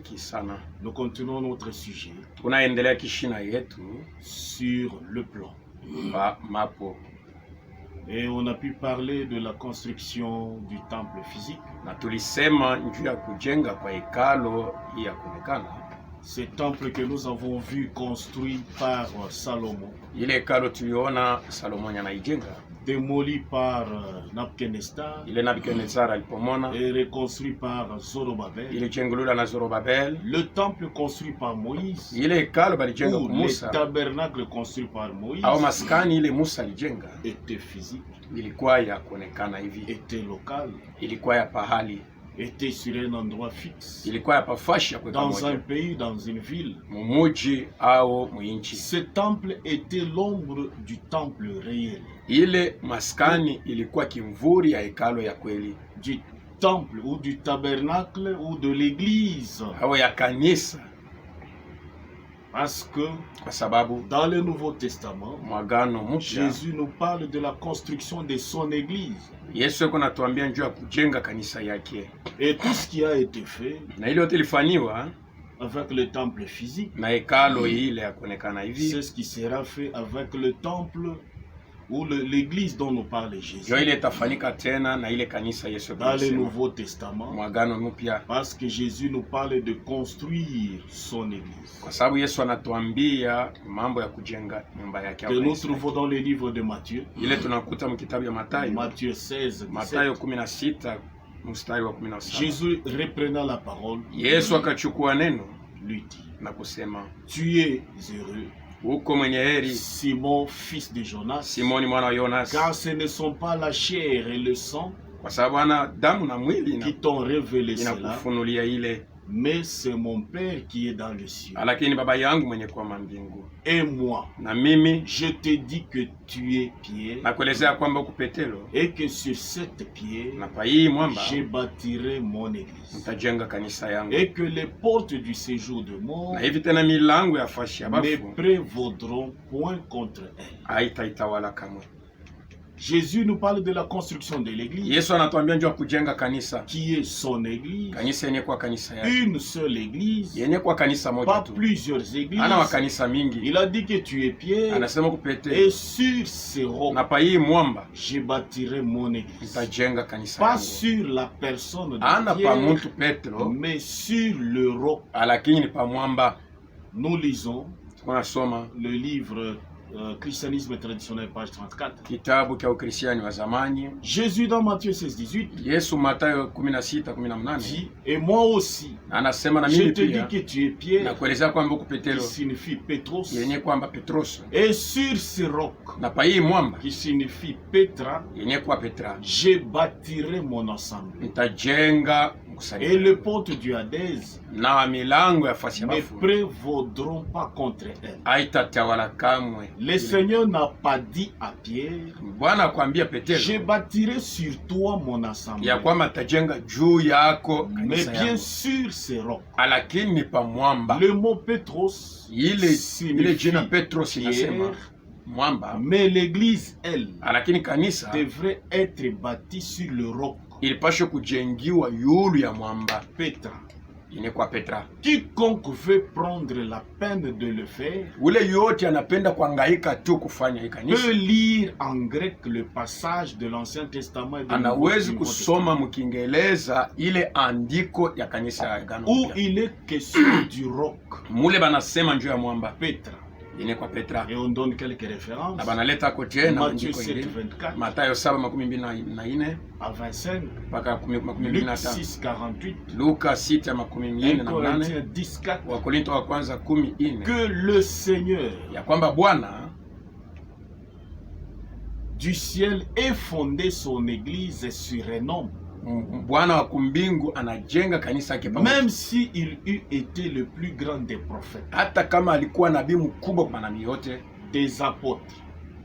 awabariki sana. Nous continuons notre sujet Tunaendelea kishina yetu sur le plan. pa mapo, Et on a pu parler de la construction du temple physique. na tulisema njuu ya kujenga kwa hekalo ya kuonekana. Ce temple que nous avons vu construit par Salomon, Ile hekalo tuliona Salomoni anaijenga, démoli par Nabucodonosor ile Nabukadnezar alipomona, et reconstruit par Zorobabel. ile jengo na Zorobabel, Le temple construit par Moïse, ile hekalo balijenga ou kwa le Musa, tabernacle construit par Moïse, au maskani ile Musa alijenga, était physique, ilikuwa ya kuonekana hivi, était local, ilikuwa ya pahali, était sur un endroit fixe, ilikuwa ya pafashi ya kuweka dans un moja, pays, dans une ville. mumuji au muinchi. Ce temple était l'ombre du temple réel, Ile maskani ilikuwa kimvuri ya hekalo ya kweli, du temple ou du tabernacle ou de l'église. au ya kanisa, Parce que kwa sababu dans le Nouveau Testament, mwagano mpya Jésus nous parle de la construction de son église. Yesu yuko natuambia njuu ya kujenga kanisa yake, Et tout ce qui a été fait na ile yote ilifanywa avec le temple physique, na hekalo ile ya kuonekana hivi, c'est ce qui sera fait avec le temple ou l'église dont nous parle ndio Jésus ile itafanyika tena na ile kanisa Yesu dans le alisema Nouveau Testament. mwagano mpya, Parce que Jésus nous parle de construire son église, kwa sababu Yesu anatuambia mambo ya kujenga nyumba yake que au nous kanisa trouvons yake. dans le livre de Matthieu, Ile tunakuta mkitabu ya Mathayo, Matthieu 16, Mathayo 17. 16 mstari wa 17. Jésus, reprenant la parole, Yesu akachukua neno lui dit, na kusema, tu es heureux, uko mwenye heri Simon, fils de Jonas, Simoni mwana wa Yonas, car ce ne sont pas la chair et le sang kwa sababu ana damu na mwili qui t'ont révélé cela, inakufunulia ile, mais c'est mon Père qui est dans le ciel. lakini baba yangu mwenye kwa mbingu. Et moi, Na mimi je te dis que tu es Pierre, nakuelezea kwamba uko Petero, et que sur cette pierre, na pa hii mwamba je bâtirai mon église, mtajenga kanisa yangu, et que les portes du séjour de mort na hivi tena milango ya fashi ya ne bafu prévaudront point contre elle. haitaitawala kamwe. Jésus nous parle de la construction de l'église, Yesu anatuambia njoo kujenga kanisa, qui est son église, kanisa yenye kwa kanisa yake, une seule église, yenye kwa kanisa moja pas tu, plusieurs églises. ana makanisa mingi. Il a dit que tu es Pierre, Anasema ku et Petero, sur ces rocs, na pa hii mwamba je bâtirai mon église. mtajenga kanisa Pas yangu. sur la personne Ana de pa Pierre, muntu Petro, mais sur le roc. lakini ni pa mwamba. Nous lisons Tunasoma le livre Christianisme traditionnel, page 34. kitabu cha Ukristiani wa zamani. Jésus dans Matthieu 16, 18 Yesu Mathayo 16:18 dit, et moi aussi, anasema na je mimi te dis pia que tu es Pierre, nakuelezea kwamba uko qui Petero, signifie Petros, yenye kwamba Petros, et sur ce roc, na pa hii mwamba qui signifie Petra, yenye kwa Petra je bâtirai mon ensemble. nitajenga Et mkusanyiko, les portes du Hadès na milango ya fasi ya ne bafu prévaudront pas contre elle. haitatawala kamwe. Le Seigneur n'a pas dit à Pierre, Bwana akwambia je Petero bâtirai sur toi mon assemblée. ya kwamba atajenga juu yako Mais kanisa bien yangu, sûr, c'est roc. lakini ni pa mwamba. Le mot Petros Ile signifie jina Petros inasema pierre, mwamba, mais l'église, elle, lakini kanisa devrait être bâtie sur le roc. ilipaswa kujengiwa yulu ya mwamba Petra. yenye kwa Petra. Quiconque veut prendre la peine de le faire Ule yote anapenda kuhangaika tu kufanya hii kanisa, peut lire en grec le passage de l'Ancien Testament et de anawezi kusoma mkiingereza ile andiko ya kanisa ya Agano où Jipya. il est question du roc, Mule banasema njuu ya mwamba Petra. yenye kwa Petra, Et on donne quelques références. na banaleta ko tena Matthieu andiko 7, ingine, 24 Mathayo 7:24 à 25, mpaka Luc 25, 6, 48, Luka 1 6:48, Corinthiens 10, 4, Wakorinto wa kwanza 14, que le Seigneur ya kwamba Bwana du ciel ait fondé son église sur un homme, Bwana wa kumbingu anajenga kanisa yake pamoja, même si il eût été le plus grand des prophètes, hata kama alikuwa nabii mkubwa kwa manabii yote, des apôtres,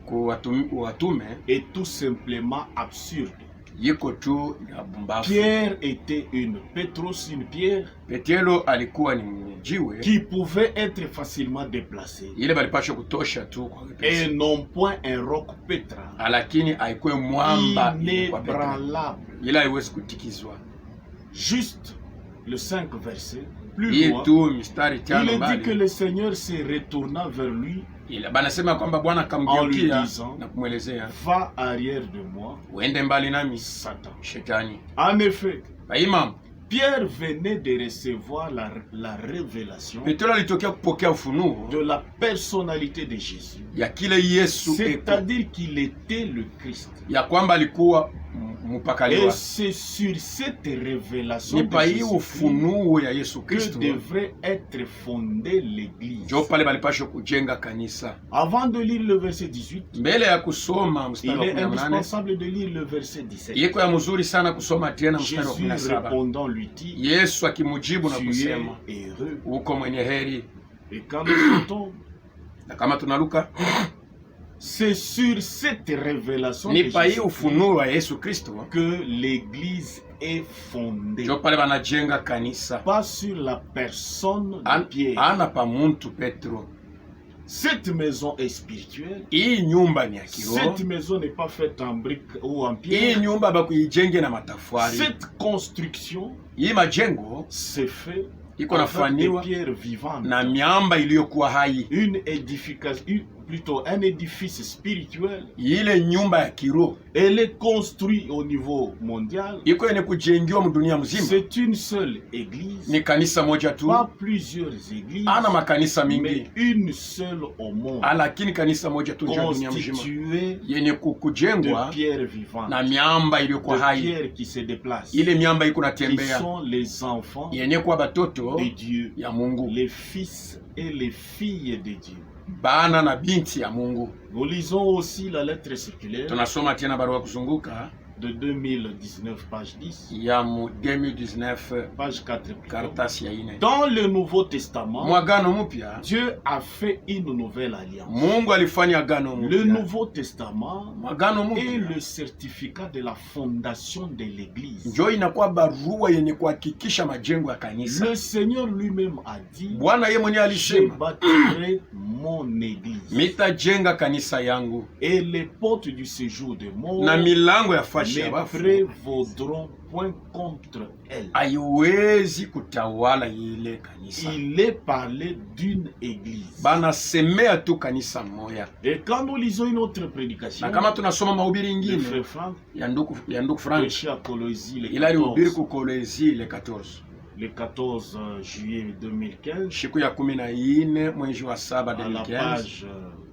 kwa watume, est tout simplement absurde. yiko tu ya bumbafu. Pierre était une Pétros, une pierre Petero alikuwa ni jiwe qui pouvait être facilement déplacée, ile balipasha kutosha tu kwa et wepesi, non point un roc Petra, lakini haikuwe mwamba ile kwa Petro, inébranlable. ila haiwezi kutikizwa. Juste le 5 verset plus hii loin, tu mistari il tano est dit que mbali le Seigneur se retourna vers lui, ila banasema kwamba Bwana en lui akamgeukia disant, na kumwelezea, va arrière de moi, uende mbali nami Satan. shetani. En effet, Baima Pierre venait de recevoir la révélation Petro alitokea kupokea ufunuo de la personnalité de Jésus. ya kile Yesu eko, C'est-à-dire qu'il était le Christ. ya kwamba alikuwa Et mpakaliwa. c'est sur cette révélation Ni de pa hii Jésus ufunuo ya Yesu que Kristo devrait être fondée l'Église. njo pale balipashwa kujenga kanisa. Avant de lire le verset 18, Mbele ya kusoma il mstari wa est 18 indispensable de lire le verset 17. iko ya mzuri sana kusoma tena mstari wa Jésus 17. répondant lui dit, Yesu akimujibu na tu es kusema, heureux. uko mwenye heri. Et quand nous chantons, Na kama tunaluka, c'est sur cette révélation ni de pa hii Jésus ufunuo wa Yesu Kristo que l'Église est fondée. njo pale banajenga kanisa, Pas sur la personne de Pierre. ana pa muntu Petro. Cette maison est spirituelle. Hii nyumba ni ya kiroho. Cette maison n'est pas faite en briques ou en Hii pierre. nyumba bakuijenge na matafari. Cette construction Hii majengo s'est faite iko avec des nafanywa pierres vivantes. na miamba iliyokuwa hai. Une édification, plutôt un édifice spirituel. Ile nyumba ya kiroho Elle est construite au niveau mondial. iko yenye kujengiwa mdunia mzima. C'est une seule église. Ni kanisa moja tu, Pas plusieurs églises. ana makanisa Mais mingi, une seule au monde. lakini kanisa moja tu ndio dunia mzima Constituée yenye kujengwa de pierres vivantes. na miamba iliyokuwa De hai. pierres qui se déplacent. Ile miamba iko Qui natembea sont les enfants yenye kuwa batoto de Dieu. ya Mungu, Les fils et les filles de Dieu. bana na binti ya Mungu. Nous lisons aussi la lettre circulaire Tunasoma tena barua kuzunguka de 2019, page 10, ya mu 2019 page 4. plutôt. karatasi ya 4. Dans le Nouveau Testament, Mwagano mpya Dieu a fait une nouvelle alliance. Mungu alifanya agano Le mpya. Nouveau Testament Mwagano est mpya le certificat de la fondation de l'Église. njo inakuwa barua yenye kuhakikisha majengo ya kanisa. Le Seigneur lui-même a dit, Bwana yeye mwenyewe je alisema, bâtirai mon Église mitajenga kanisa yangu et les portes du séjour de mort na milango ya fashi ya ne wafu prévaudront point contre elle. haiwezi kutawala ile kanisa. Il est parlé d'une église. Banasemea tu kanisa moya. Et quand nous lisons une autre prédication, Na kama tunasoma mahubiri le ingine frère Franck ya ndugu Frank, prêché à Colosie le ila alihubiri 14, ku Kolezi le 14 le 14 juillet 2015, siku ya 14 mwezi wa 7 à la 2015 page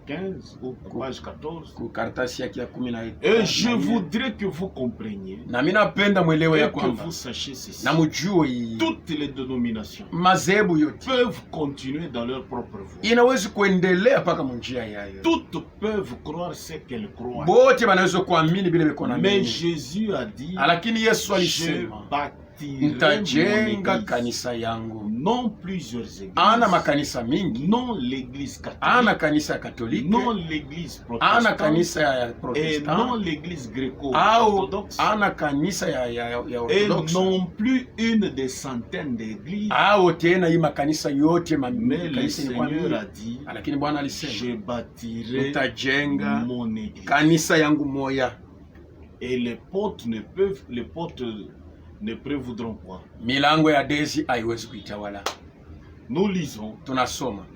15 ou page 14. ku karatasi yake ya 14. Et je voudrais que vous compreniez Na mimi napenda mwelewe et ya que kwamba vous sachiez ceci. na mjue hii Toutes les dénominations madhehebu yote peuvent continuer dans leur propre voie. inawezi kuendelea mpaka munjia yayo. Toutes peuvent croire ce qu'elles croient. Bote banaweza kuamini bila beko na Mais mimi. Jésus a dit, Lakini Yesu je alisema bâtirai nitajenga mon église. kanisa yangu. Non plusieurs églises. Ana makanisa mingi, Non l'église ana catholique. kanisa ya Katoliki, Non l'église ana protestante. kanisa ya Et non Protestant, l'église au gréco-orthodoxe. ana kanisa ya Et Orthodox, non plus une des centaines d'églises. au tena hii makanisa yote Mais le kanisa ni kwa Seigneur mingi. a dit, Lakini Bwana alisema je bâtirai nitajenga mon église. kanisa yangu moya, Et les portes ne prévaudront pas. milango ya dezi haiwezi kuitawala. Nous lisons Tunasoma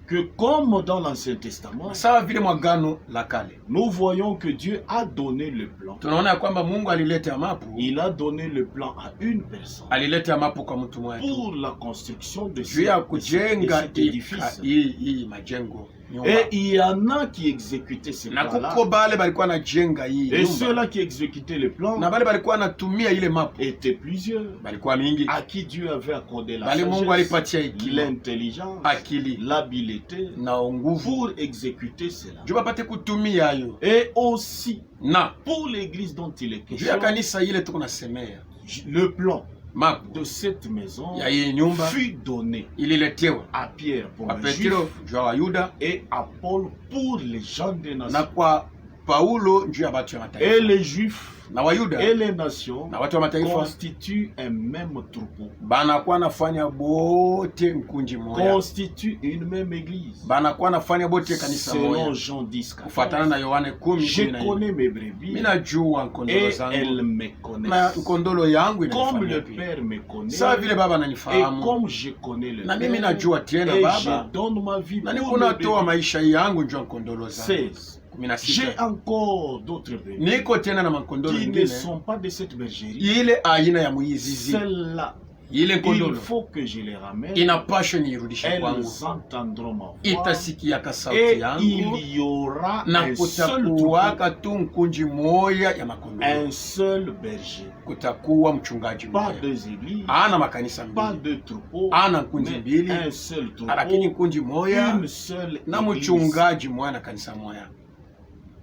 que comme dans l'Ancien Testament, sawa vile mwagano la kale, nous voyons que Dieu a donné le plan. tunaona ya kwamba Mungu alileta mapu, Il a donné le plan à une personne alileta mapu kwa mtu mmoja tu pour la construction de juu ya cet kujenga édifice. hii majengo nyumba. Et il y en a qui exécutaient ce Na plan-là. kuko bale balikuwa najenga hii Et nyumba, ceux-là qui exécutaient le plan na bale balikuwa natumia ile mapu étaient plusieurs, balikuwa mingi, à qui Dieu avait accordé la bali Mungu sagesse, alipatia hekima, l'intelligence, akili l'habileté na nguvu pour exécuter cela. juu bapate kutumia hayo. Et aussi, Na pour l'église dont il est juu ya question, kanisa ile tuko nasemea, le plan mapu de cette maison ya hii nyumba fut donné ililetewa à Pierre pour kwa un Petro juif juu ya Wayuda et à Paul pour les gens des na nations. kwa Paulo njuu ya batu ya Et mataifa les Juifs na Wayuda et les nations na watu wa mataifa constituent un même troupeau, banakuwa nafanya bote mkunji moya, constituent une même église. banakuwa nafanya bote kanisa Selon moya, Jean 10, 14, kufatana na Yohane 10:14. je connais mes brebis Minajua nkondolo et zangu elles me na connaissent. nkondolo yangu Comme inanifanyia le pia, Père me connaît sawa vile Baba et ananifahamu comme je connais le na mimi Père, najua tena et Baba, je donne ma vie na pour niko mes natoa brebis. maisha yangu njoo nkondolo zangu. 16. J'ai 16 encore d'autres brebis niko tena na makondolo qui ne mengine sont pas de cette bergerie. ile aina ya muizizi, Celles-là, ile il nkondolo faut que je les ramène. inapashwa niirudishe kwangu, Elles entendront ma voix. itasikiaka sauti Et yangu, il y aura na un seul troupeau, kutakuwaka tu mkunji moya ya makondolo, un seul berger. kutakuwa mchungaji Pas moya. deux églises, Ana makanisa pas mbili, deux troupeaux, ana nkunji mais mbili, un seul lakini troupeau, nkunji moya une seule na église. mchungaji moya na kanisa moya.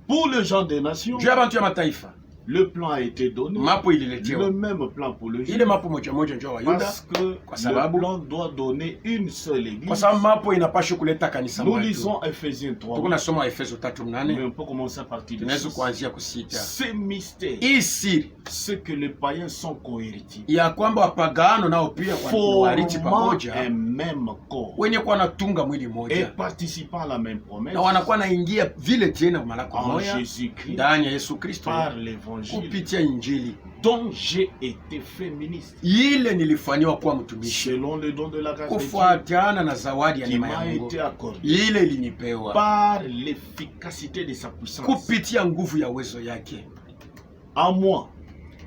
Pour les gens des nations, Juu ya bantu ya mataifa le plan a été donné, mapo le ililetewa, même plan pour le ile juif, mapo moja moja njoo Wayuda, parce que Kwa le sababu- plan doit donner une seule kwa église. sababu mapo inapashwa kuleta kanisa Nous moja tu. lisons Ephésiens 3, Tuko nasoma Efeso 3:8, mais on peut commencer à partir de tunaweza 6. kuanzia kusita. Ces mystères, Hii siri ce que les païens sont cohéritiers, ya kwamba wapagano nao pia warithi formant pamoja, un même corps wenye kuwa natunga mwili et moja participant à la même promesse na wanakuwa naingia vile tena malako en moya Jésus-Christ ndani ya Yesu Kristo par l'évangile kupitia Injili dont j'ai été fait ministre ile nilifanywa kuwa mtumishi selon le don de la grâce de Dieu kufuatana na zawadi ya qui neema ya m'a Mungu été accordé ile ilinipewa par l'efficacité de sa puissance kupitia nguvu ya uwezo yake. à moi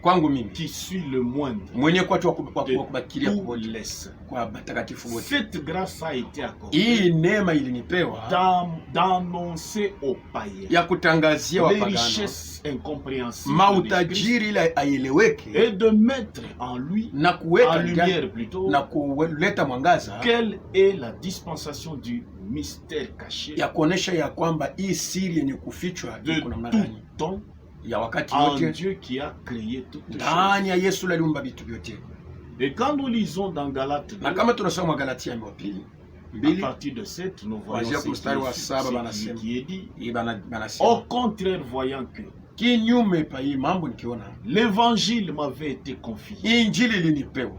Kwangu mimi qui suis le moindre mwenye kwa tu wa de kubakilia tous kubote les saints. kwa batakatifu wote, Cette grâce a été accordée hii neema ilinipewa d'annoncer aux païens ya kutangazia les wapagano richesses incompréhensibles de Christ mautajiri ile aieleweke et de mettre en lui, na en kuweka lumière plutôt, na kuleta mwangaza quelle est la dispensation du mystère caché ya kuonesha ya kwamba hii siri yenye kufichwa de iko namna tout gani temps ya wakati en wote Dieu qui a créé toutes choses. ndani ya Yesu aliumba vitu vyote. Et quand nous lisons dans Galates 2, Na kama tunasoma Galatia wa pili à 2 partir de 7, nous voyons Kuanzia ce mstari wa qui saba est, banasema. qui est dit. hii Au banasema contraire, voyant que kinyume pa hii mambo, nikiona l'évangile m'avait été confié injili ilinipewa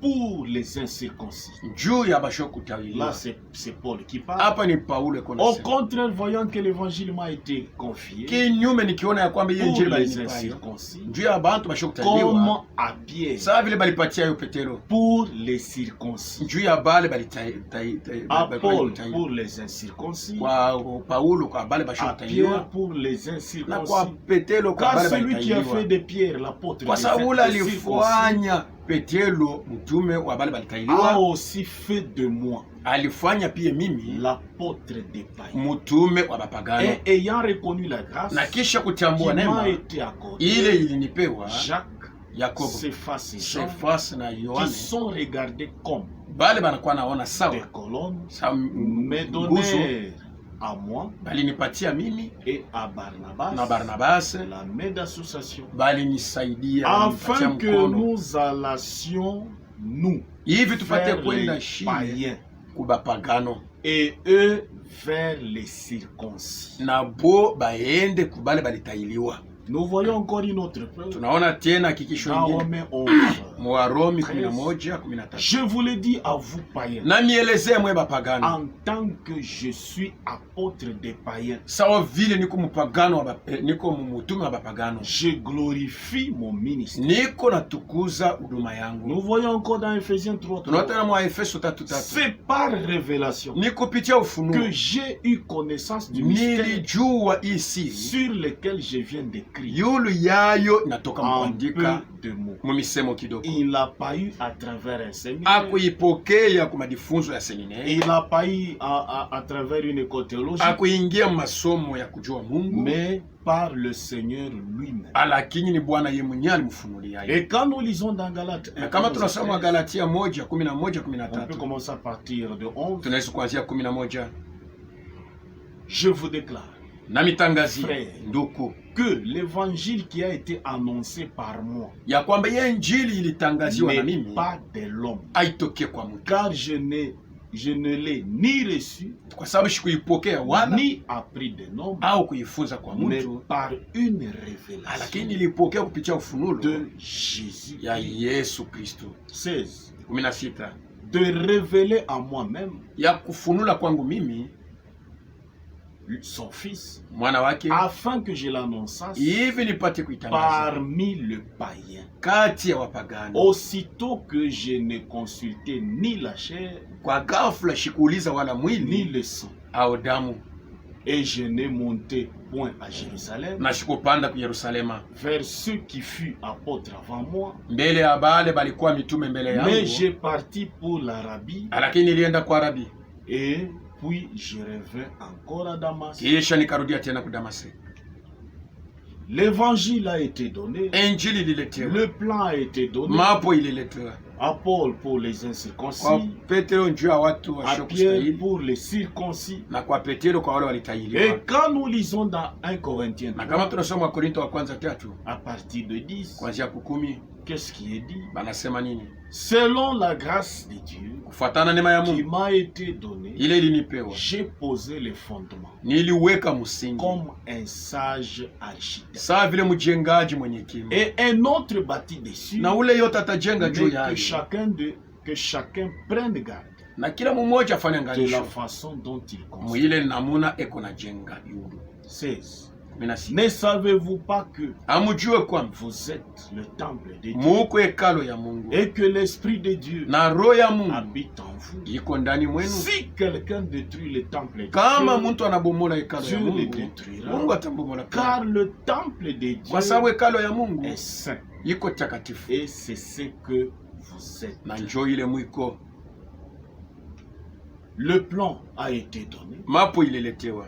pour les incirconcis. juu ya Là, bashokutawiliwa. c'est Paul qui parle. Hapa ni Paulo iko Au nasema contraire, voyant que l'évangile m'a été confié kinyume, nikiona ya kwamba hii pour injili les balinipayo incirconcis, juu ya bantu bashokutawiliwa, comme à Pierre sawa vile balipatia yo Petero pour les circoncis, juu ya bale à Paul balitaiwa pour les incirconcis, kwa Paulo kwa bale à Pierre bashokutawiliwa pour les na kwa incirconcis. Petero kwa Car bale celui qui a fait balitaiwa, de Pierre l'apôtre kwa des sababu ule circoncis alifanya Petero mtume wa bale a balitaiwa, aussi fait de moi alifanya pia mimi l'apôtre des païens. mtume wa bapagano. Et ayant reconnu la grâce Na kisha qui kutambua m'a neema été accordée, ile ilinipewa, Jacques, Yakobo, Céphas et Jean, Sefas na qui Yohane sont regardés comme bale banakuwa naona des sawa colonnes, sa me nguzo, donnèrent à moi balinipatia mimi et à Barnabas na Barnabas, la main d'association, balinisaidia banipatia afin que mkono nous allassions, nous, hivi tupate vers kwenda les shie païens kubapagano et eux vers les circoncis. na bo baende kubale balitailiwa. Nous voyons encore une autre preuve Tunaona tena hakikisho dans ingine Romains 11. Mwarumi 11:13, Je vous le dis à vous, païens, na mielezee mwe bapagano en tant que je suis apôtre des païens, sawa vile niko mpagano wa niko mtume wa bapagano, je glorifie mon ministère. niko natukuza huduma Nous yangu. voyons encore dans Ephésiens 3. Tunaona tena mwa Efeso 3:3, C'est par révélation ni kupitia ufunuo que j'ai eu connaissance du mystère nilijua hii siri sur lequel je viens d'écrire yulu yayo inatoka en mkuandika peu de mots. mu misemo kidogo. Il n'a pas eu à travers un séminaire, Akuipokea kwa madifunzo ya seminari, il n'a pas eu à travers une école théologique, akuingia masomo ya kujua Mungu, mais par le Seigneur lui-même. lakini ni Bwana yeye mwenyewe alimfunulia. Et quand nous lisons dans Galates 1, Na kama tunasoma 13, Galatia 1:11, on peut 13, commencer à partir de 11. tunaweza kuanzia 11. Je vous déclare Na mitangazi Frère. nduku que l'évangile qui a été annoncé par moi ya kwamba ye injili ilitangaziwa na n'est mimi pas de l'homme, aitoke kwa mtu, car je n'ai je ne l'ai ni reçu, kwa sababu sikuipokea wala ni appris de homme, au kuifunza kwa mais mtu, par une révélation lakini nilipokea kupitia ufunulo de Jésus. ya Yesu Kristo. 16. 16 De révéler à moi-même ya kufunula kwangu mimi son fils, mwana wake, afin que je l'annonçasse hivi nipate kuitangaza parmi le païen. kati ya wapagani. Aussitôt que je n'ai consulté ni la chair, Kwa ghafla shikuuliza wala ni mwili le sang, au damu, et je n'ai monté point à Jérusalem na shikupanda ku Yerusalema vers ceux qui furent apôtres avant moi, mbele ya bale balikuwa mitume mbele mais yangu, j'ai parti pour l'Arabie, lakini nilienda kwa Arabi, et puis je revins encore à Damas. kisha nikarudia tena ku Damasco. L'évangile a été donné, Injili ililetewa, le plan a été donné mapo ililetewa à Paul pour les kwa incirconcis, Petero njuu ya watu à Pierre wasiokustahili pour les circoncis. na kwa Petero kwa wale Et walitahiriwa. quand nous lisons dans 1 Corinthiens Na kama 3, tunasoma Korinto wa kwanza 3 à partir de 10, kuanzia 10, qu'est-ce qui est dit? banasema nini? Selon la grâce de Dieu Kufuatana neema ya qui Mungu m'a été donnée, ile ilinipewa, j'ai posé les fondements niliweka msingi comme un sage architecte. sawa vile mjengaji mwenye hekima, Et un autre bâtit dessus, na ule yote atajenga mais juu que yake, chacun prenne garde na kila mmoja afanye de la angalisho façon dont il construit. mwile namuna eko na jenga yudu. 16. 16 Ne savez-vous pas que amujue kwamba vous êtes le temple de Dieu muko hekalo ya Mungu et que l'Esprit de Dieu na roho ya Mungu habite en vous? iko ndani mwenu? Si quelqu'un détruit le temple de Kama Dieu, mtu anabomola hekalo ya Dieu le Mungu, détruira, Mungu atambomola pia, car le temple de kwa sababu Dieu hekalo ya Mungu est saint iko takatifu, et c'est ce que vous êtes. na njoo ile mwiko. Le plan a été donné Mapo ililetewa,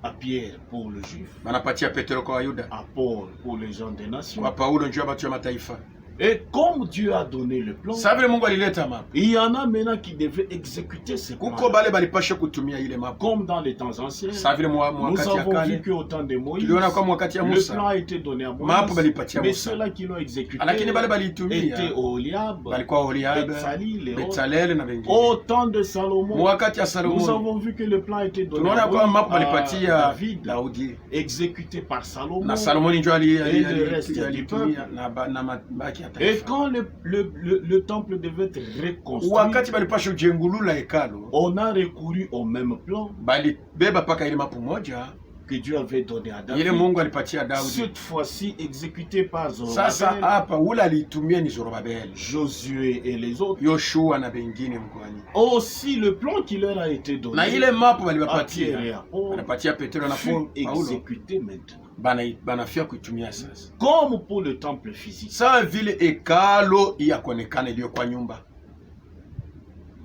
à Pierre pour le juif, banapatia Petero kwa Wayuda, à Paul pour les gens des nations. kwa Paulo njoo ya watu wa mataifa. Et comme Dieu a donné le plan, Sasa vile Mungu alileta mapo, il y en a maintenant qui devraient exécuter ce plan. kuko bale balipasha kutumia ile mapo. Comme dans les temps anciens, Sasa vile nous mwakati ya avons vu kale qu'au temps de Moïse, tuliona kwa mwakati ya le Musa plan a été donné à mapo Moïse, balipatia mais Musa, ceux-là qui l'ont exécuté lakini bale étaient balitumia Oholiab, balikuwa Oholiabe, Betsalil et autres. Betsalele na wengine. Au temps de Salomon, Mwakati ya nous Salomo avons vu que le plan a été donné tunaona à kwa mapo Moïse, à balipatia David, Daudi, exécuté par Salomon. na Salomoni njoo Et le reste du alitumia na mabaki ya Et taifa. quand le temple devait être reconstruit, Wakati balipasha ujengulula hekalo, on a recouru au même plan balibeba paka ile mapo moja que Dieu avait donné à ile David. Mungu alipatia Daudi. Cette fois-ci exécuté par Sasa Zorobabel, hapa ule alitumia ni Zorobabeli, Josué et les autres. Yoshua na bengine mkoani. Aussi le plan qui leur a été donné Na ile mapo à Pierre et balibapatia, à Paul banapatia Petero na fut Paulo, exécuté maintenant. banafia kuitumia sasa. Comme pour le temple physique, Sawa vile hekalo ya kuonekana iliyo kwa nyumba,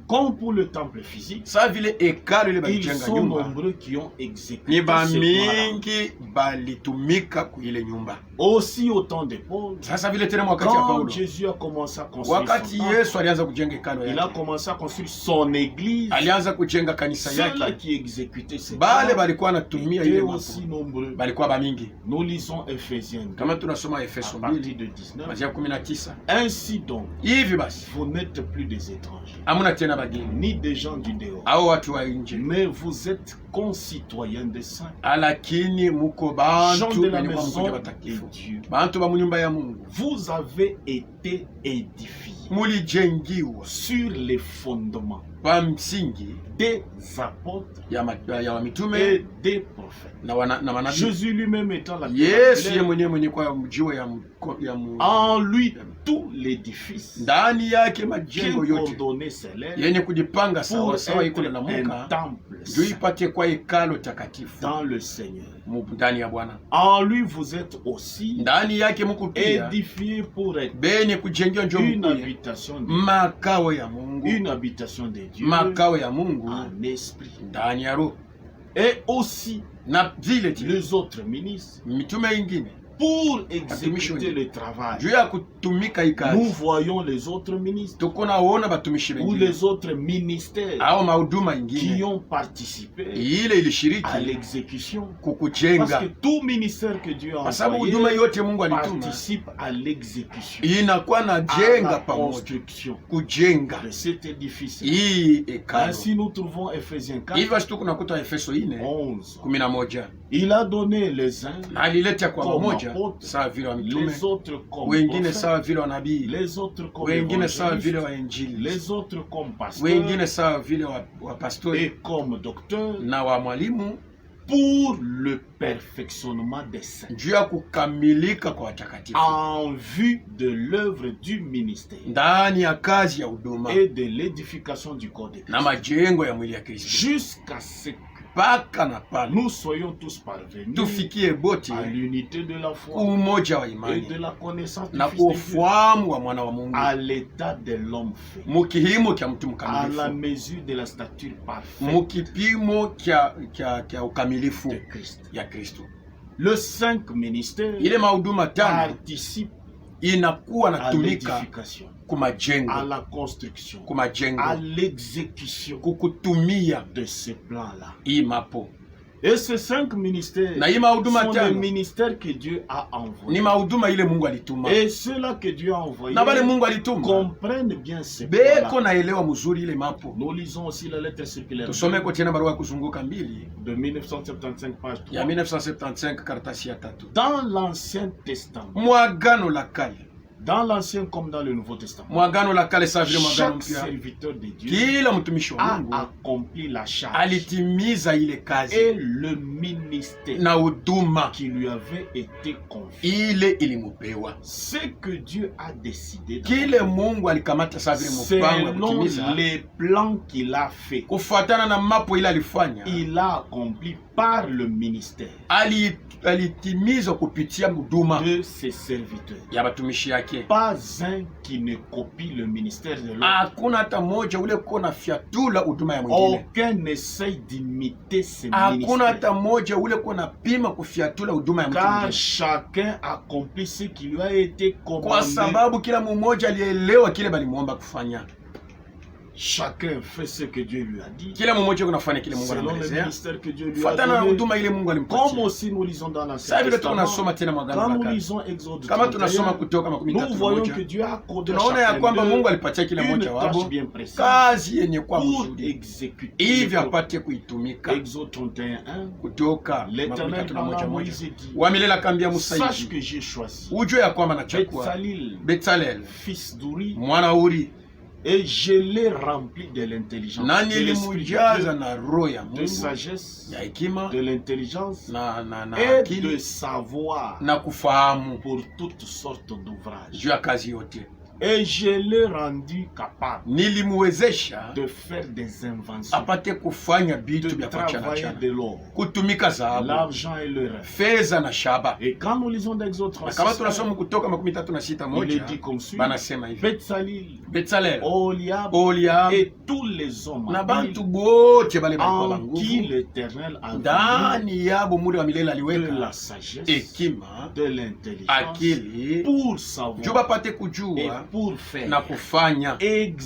comme pour le temple physique, sawa vile hekalo ile ils balijenga sont nyumba, nombreux qui ont exécuté ni ce plan-là. bamingi balitumika ku ile nyumba. Aussi au temps de Paul, Sasa vile tena wakati ya quand Paulo, Jésus a commencé à construire wakati son temple, Yesu alianza kujenga hekalo il a yake, commencé à construire son église. alianza kujenga kanisa Ceux-là yake, qui exécutaient ce bale plan balikuwa natumia étaient ile aussi mapo, nombreux. balikuwa bamingi. Nous lisons Ephésiens 2, Kama tunasoma à Efeso partir 2 de 19. kuanzia 19, Ainsi donc, hivi basi vous n'êtes plus des étrangers, hamuna tena bageni ni des gens du dehors, au watu wa nje, mais vous êtes concitoyens des saints, lakini muko gens bantu de la wenye kwa maison mkuja de batakifu, Dieu. bantu ba munyumba ya Mungu. Vous avez été édifiés Mulijengiwa sur les fondements kwa msingi des apôtres ya mitume et des prophètes. na manabii. Jésus lui-même étant la Yesu ye pierre mwenye kwa mjiwe ya en lui tout l'édifice ndani yake qu'il majengo yote ordonnait s'élève yenye kujipanga pour sawa sawa iko être na un muka temple juu saint ipate kwa hekalo takatifu dans le Seigneur. ndani ya Bwana. En lui vous êtes aussi Ndani yake muko pia édifiés pour être benye kujengiwa njo une mkuye habitation de makao ya Mungu, une habitation de Dieu makao ya Mungu en esprit. ndani ya roho. Et aussi Na vile vile les autres ministres mitume ingine pour exécuter le travail. juu ya kutumika hii Nous kazi voyons les autres ministres tukunaona batumishi ou wengine les autres ministères au mahuduma qui ingine ont participé ile ilishiriki à l'exécution. Parce kukujenga, que tout ministère que Dieu a kwa sababu envoyé huduma yote Mungu alituma participe à l'exécution, inakuwa na à jenga la pamoja construction kujenga de cet édifice. hii hekalu. Ainsi nous trouvons Ephésiens 4, Hivi basi tukunakuta Efeso 11. 4:11 Il a donné les uns, na aliletea kwa Comme wamoja apôtres, sawa vile wa mitume, les autres comme wengine prophètes, sawa vile wa nabii, les autres comme wengine sawa vile évangélistes, wa injili, les autres comme pasteurs wengine sawa vile wa pastori et comme docteurs, na wa mwalimu, pour le perfectionnement des saints, juu ya kukamilika kwa watakatifu en vue de l'œuvre du ministère ndani ya kazi ya huduma et de l'édification du corps de na Christ, majengo ya mwili ya Kristo, jusqu'à ce que mpaka na pale nous soyons tous parvenus tufikie bote à l'unité de la foi umoja wa et imani de la connaissance du na Fils de Dieu, ufahamu wa mwana wa Mungu, à l'état de l'homme fait, mukihimo kya mtu à la mkamilifu, mesure de la stature parfaite mukipimo kya ukamilifu de Christ. ya Kristo. Le 5 ministère Ile mahuduma tano participe inakuwa à natumika l'édification, à kumajengo, la construction, à kumajengo, l'exécution kukutumia de ce plan-là. hii mapo. Et ces 5 ministères Na hii mahuduma sont les tano ministères que Dieu a ni envoyés. mahuduma ile Mungu alituma, Et ceux-là que Dieu a envoyés na bale Mungu alituma comprennent bien ce beko plan-là. naelewa mzuri ile mapo. Nous lisons aussi la lettre circulaire Tusomeko tena barua ya kuzunguka mbili de 1975, page ya 3. 1975 karatasi ya 3. Dans l'Ancien Testament, Mwagano la kale, dans l'Ancien comme dans le Nouveau Testament, mwagano la kale sawa vile mwagano chaque mpya, serviteur de Dieu kila mtumishi wa a Mungu accompli la charge alitimiza ile et kazi le ministère na huduma qui lui avait été confié. ile ilimupewa. Ce que Dieu a décidé Kile Mungu alikamata sawa vile mpango ya selon kutimiza les plans qu'il a fait, kufuatana na mapo ile alifanya, il a accompli par le ministère alitimiza kupitia huduma de ses serviteurs. ya batumishi yake. Pas un qui ne copie le ministère de l'autre. Hakuna hata moja ule kona fiatula huduma ya mwingine. Aucun n'essaye d'imiter ce Hakuna ministère. hata moja ule kona pima kufiatula huduma ya mtu Car mwingine, chacun accomplit ce qui lui a été kwa commandé. sababu kila mmoja alielewa kile balimuomba kufanya. Chacun fait ce que Dieu lui a dit. Kila mmoja kunafanya kile Mungu Selon le anamwelezea ministère que Dieu lui a fuatana na donné. huduma ile Mungu Comme alimpatia. aussi nous lisons dans l'Ancien Sasa vile Testament. tunasoma tena mwagano Quand la nous kale, lisons Exode kama tunasoma 31, Kutoka makumi nous tatu na voyons que moja, Dieu a accordé à tunaona ya chacun kwamba Mungu d'eux alipatia kila une mmoja tâche wabo bien précise kazi yenye kwa pour mzuri exécuter hivi le plan. apate kuitumika. Exode 31:1. Kutoka makumi L'Éternel tatu na parla à moja moja, Moïse et dit, wa milele akaambia sache Musa que j'ai choisi ujue ya kwamba nachagua Betsalil, Betsalel fils d'Uri, mwana Uri, et je l'ai rempli de l'intelligence, na de l'esprit nilimujaza de na roho ya Dieu, de Mungu, sagesse, ya hekima de l'intelligence na et de akili savoir na kufahamu pour toutes sortes d'ouvrages. juu ya kazi yote. Et je l'ai rendu capable Nilimuwezesha de faire des inventions, apate kufanya de vitu vya kuachana travailler chana, de l'or, kutumika dhahabu, l'argent et le reste. fedha na shaba. Et quand nous lisons d'Exode Na kama 36, tunasoma Kutoka makumi tatu na sita il moja, est dit comme suit, banasema hivi: Betsalil, Betsalel, Oliab Oliab et tous les hommes na en bantu bote bale balikuwa qui banguvu, l'Éternel a donné ndani yabo muri wa milele de aliweka la sagesse, hekima, de l'intelligence, akili, pour juu savoir bapate et kujua pour faire na kufanya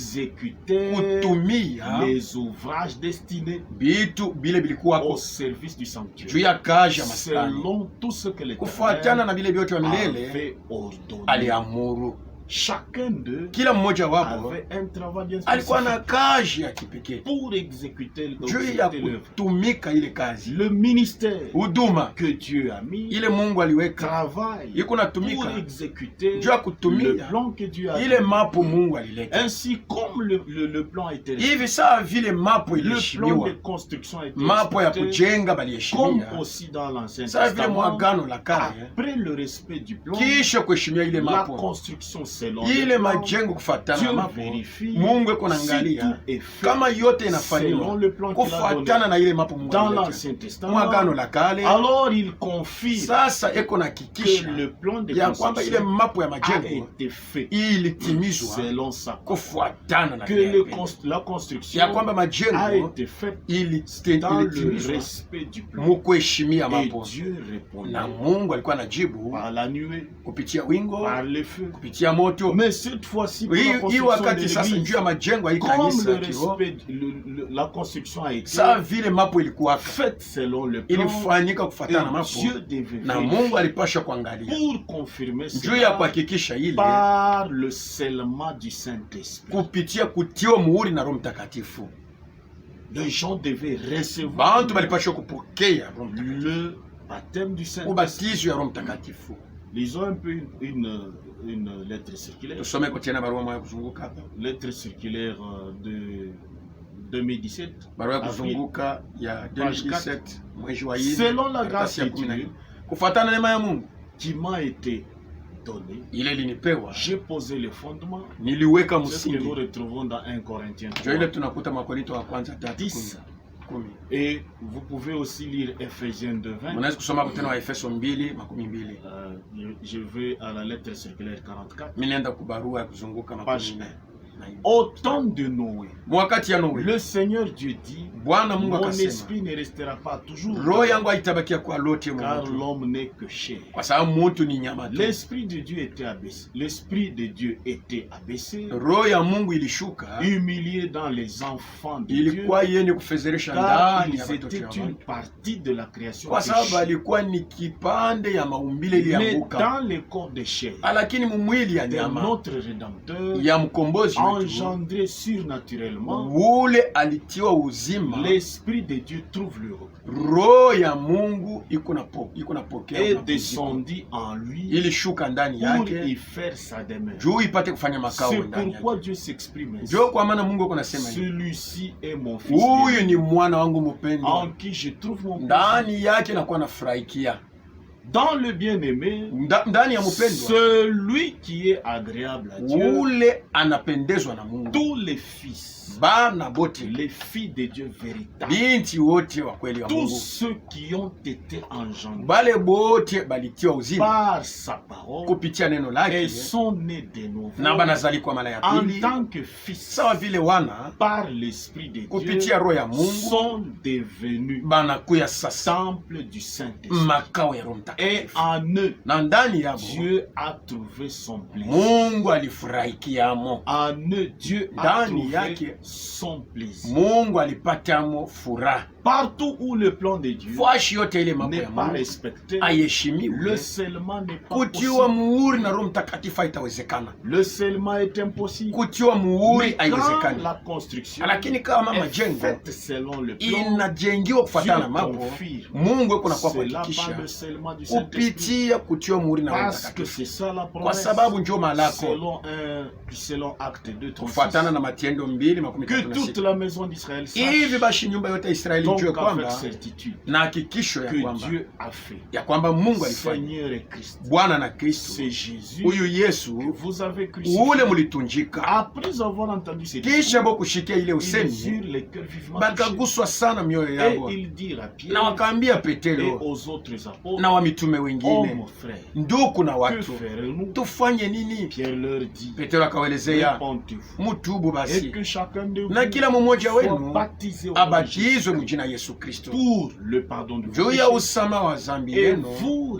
exécuter kutumia les ouvrages destinés bitu bile au bilikuwako service du juu sanctuaire, ya kazi ya maskani, selon tout ce que kufuatana l'Éternel na vile vyote wa milele avait ordonné. aliamuru. Chacun d'eux Kila mmoja wapo avait un travail bien alikuwa na spécifique kazi ya kipekee pour exécuter juu ya l'œuvre. kutumika ile kazi. Le ministère Huduma que Dieu a mis ile Mungu aliweka travaille iko pour natumika exécuter juu ya le kutumia plan que Dieu a ile donné. mapo Mungu alileta. Ainsi comme le plan a été respecté, Hivi saa vile mapo le plan iliheshimiwa, de construction a été mapo ya respecté, kujenga comme baliheshimia, aussi dans l'Ancien saa vile Testament. mwagano la kale, Après le respect du plan, kisha kuheshimia ile la mapo, construction selon ile le plan, majengo kufatana na Dieu mapo, vérifie Mungu eko si naangalia tout est fait kama yote selon inafanywa le plan qu'il a donné kufatana na ile mapo Mungu dans aliweka. l'Ancien Testament. Mwagano la kale, Alors il confirme sasa eko que nahakikisha le plan de ya kwamba ile construction mapo ya a majengo été fait ilitimizwa selon sa kufuatana na que vile. la construction Ya kwamba a majengo été faite ilitimizwa dans le respect du plan. mukuheshimia Et mapo, Dieu répondait na Mungu alikuwa anajibu par la nuée, kupitia wingo, par le feu. kupitia moto. Mais cette fois-ci, pour la Hii construction wakati de sasa l'église, juu ya majengo ya hii comme kanisa le kiroho, respect, la construction a été saa vile mapo ilikuwaka faite selon le plan, ilifanyika et kufuatana na mapo, Dieu devait na vérifier Mungu alipasha kuangalia pour confirmer juu ya cela kuhakikisha ile par le scellement du Saint-Esprit. kupitia kutiwa muhuri na Roho Mtakatifu. Les gens devaient recevoir Bantu balipasha kupokea Roho Mtakatifu, le baptême du Saint-Esprit. ubatizo ya Roho Mtakatifu. Lisons un peu une lettre circulaire. Tusome kwa tena barua moja kuzunguka hapa, Lettre circulaire de 2017. barua ya Avril. kuzunguka ya 2017 mwezi wa 4 Selon la grâce karatasi ya de 14, Dieu kufuatana na neema ya Mungu qui m'a été donnée, ile ilinipewa, j'ai posé le fondement. niliweka C'est ce que nous msingi. retrouvons dans 1 Corinthiens Ndio ile 3, tunakuta Makorinto wa kwanza 10. 3:10. Et vous pouvez aussi lire Ephésiens 2:20. Unaweza kusoma tena wa Efeso 2:12. Je vais à la lettre circulaire 44. Mimi naenda kubarua ya kuzunguka Page 14. Au temps de Noé, Mwakati ya Noe, le Seigneur Dieu dit, Bwana Mungu mon akasema, esprit ne restera pas toujours, roho yangu haitabakia kwa lote car mtu, l'homme n'est que chair. kwa sababu mtu ni nyama tu. L'esprit de Dieu était abaissé. L'esprit de Dieu était abaissé, Roho ya Mungu ilishuka, humilié dans les enfants de Dieu, ilikuwa yenye kufezeresha car ndani ya ils watoto étaient wa une watu, partie de la création kwa sababu péchée. alikuwa ni kipande ya maumbile Mais ilianguka, dans le corps de chair lakini mumwili ya de nyama notre Rédempteur, ya mkombozi wetu engendré surnaturellement, ule alitiwa uzima. l'Esprit de Dieu trouve le repos, Roho ya Mungu iko napokea est mapumziko, descendu en lui ilishuka ndani pour yake y faire sa demeure. juu ipate kufanya makao C'est ndani pourquoi yake. Dieu s'exprime ainsi. Ndio kwa maana Mungu iko nasema hivi, Celui-ci est mon fils huyu aimé, ni mwana wangu en mpendwa, qui je trouve mon plaisir. ndani yake nakuwa nafurahikia. Dans le bien-aimé, Ndani ya mpendwa celui qui est agréable à Dieu, ule anapendezwa na Mungu. tous les fils, Bana bote, les filles de Dieu véritables, binti wote wa kweli wa tous Mungu, ceux qui ont été engendrés bale bote balitiwa uzima par sa parole kupitia neno et lake, sont nés de nouveau na banazalikwa mara ya en pili tant que fils sawa vile wana par l'Esprit de Dieu, kupitia roho ya Mungu sont devenus banakuya sasa temple du Saint-Esprit. makao ya Roho Et Mtakatifu, en eux, na ndani yabo Dieu a trouvé son plaisir. Mungu alifurahikiamo, En eux, Dieu a Ndani trouvé yake son plaisir. Mungu alipatamo furaha. Partout où le plan de Dieu Fwashi yote ile mambo n'est ya pas Mungu respecté, aheshimiwe, le scellement n'est pas kutiwa possible. muhuri na Roho Mtakatifu haitawezekana. Le scellement est impossible. Kutiwa muhuri Mais quand haiwezekani, la construction lakini kama est majengo faite selon le plan, inajengiwa kufuatana na Dieu mambo, confirme. Mungu eko nakuwa C'est là par kuhakikisha le scellement du Saint-Esprit. kupitia kutiwa muhuri na Roho Parce que Mtakatifu, c'est ça la kwa promesse. sababu njo malako Selon Acte 2, 36. kufuatana na Matendo 2:36 Que toute la maison d'Israël hivi sache basi nyumba yote ya Israeli donc ijue avec kwamba certitude na hakikisho ya que kwamba Dieu a fait. ya kwamba Mungu alifanya, Seigneur et Christ. Bwana na Kristo C'est Jésus huyu que Yesu vous avez ule crucifié. mulitunjika. Après avoir entendu ces Kisha discours, bo kushikia ile ils usemi eurent les cœurs vivement touchés. bakaguswa sana mioyo Et yao, ils dirent à na Pierre wakaambia et Petero aux autres apôtres, na wa mitume oh wengine, mon frère, ndugu na que watu, ferons-nous? tufanye nini? Pierre leur dit, Petero akawaelezea, répentez-vous mutubu et basi que chacun de vous na kila mmoja soit wenu baptisé au nom de abatizwe Jésus mjina Yesu Kristo pour le pardon de vos juu ya péchés, usama wa dhambi et yenu, vous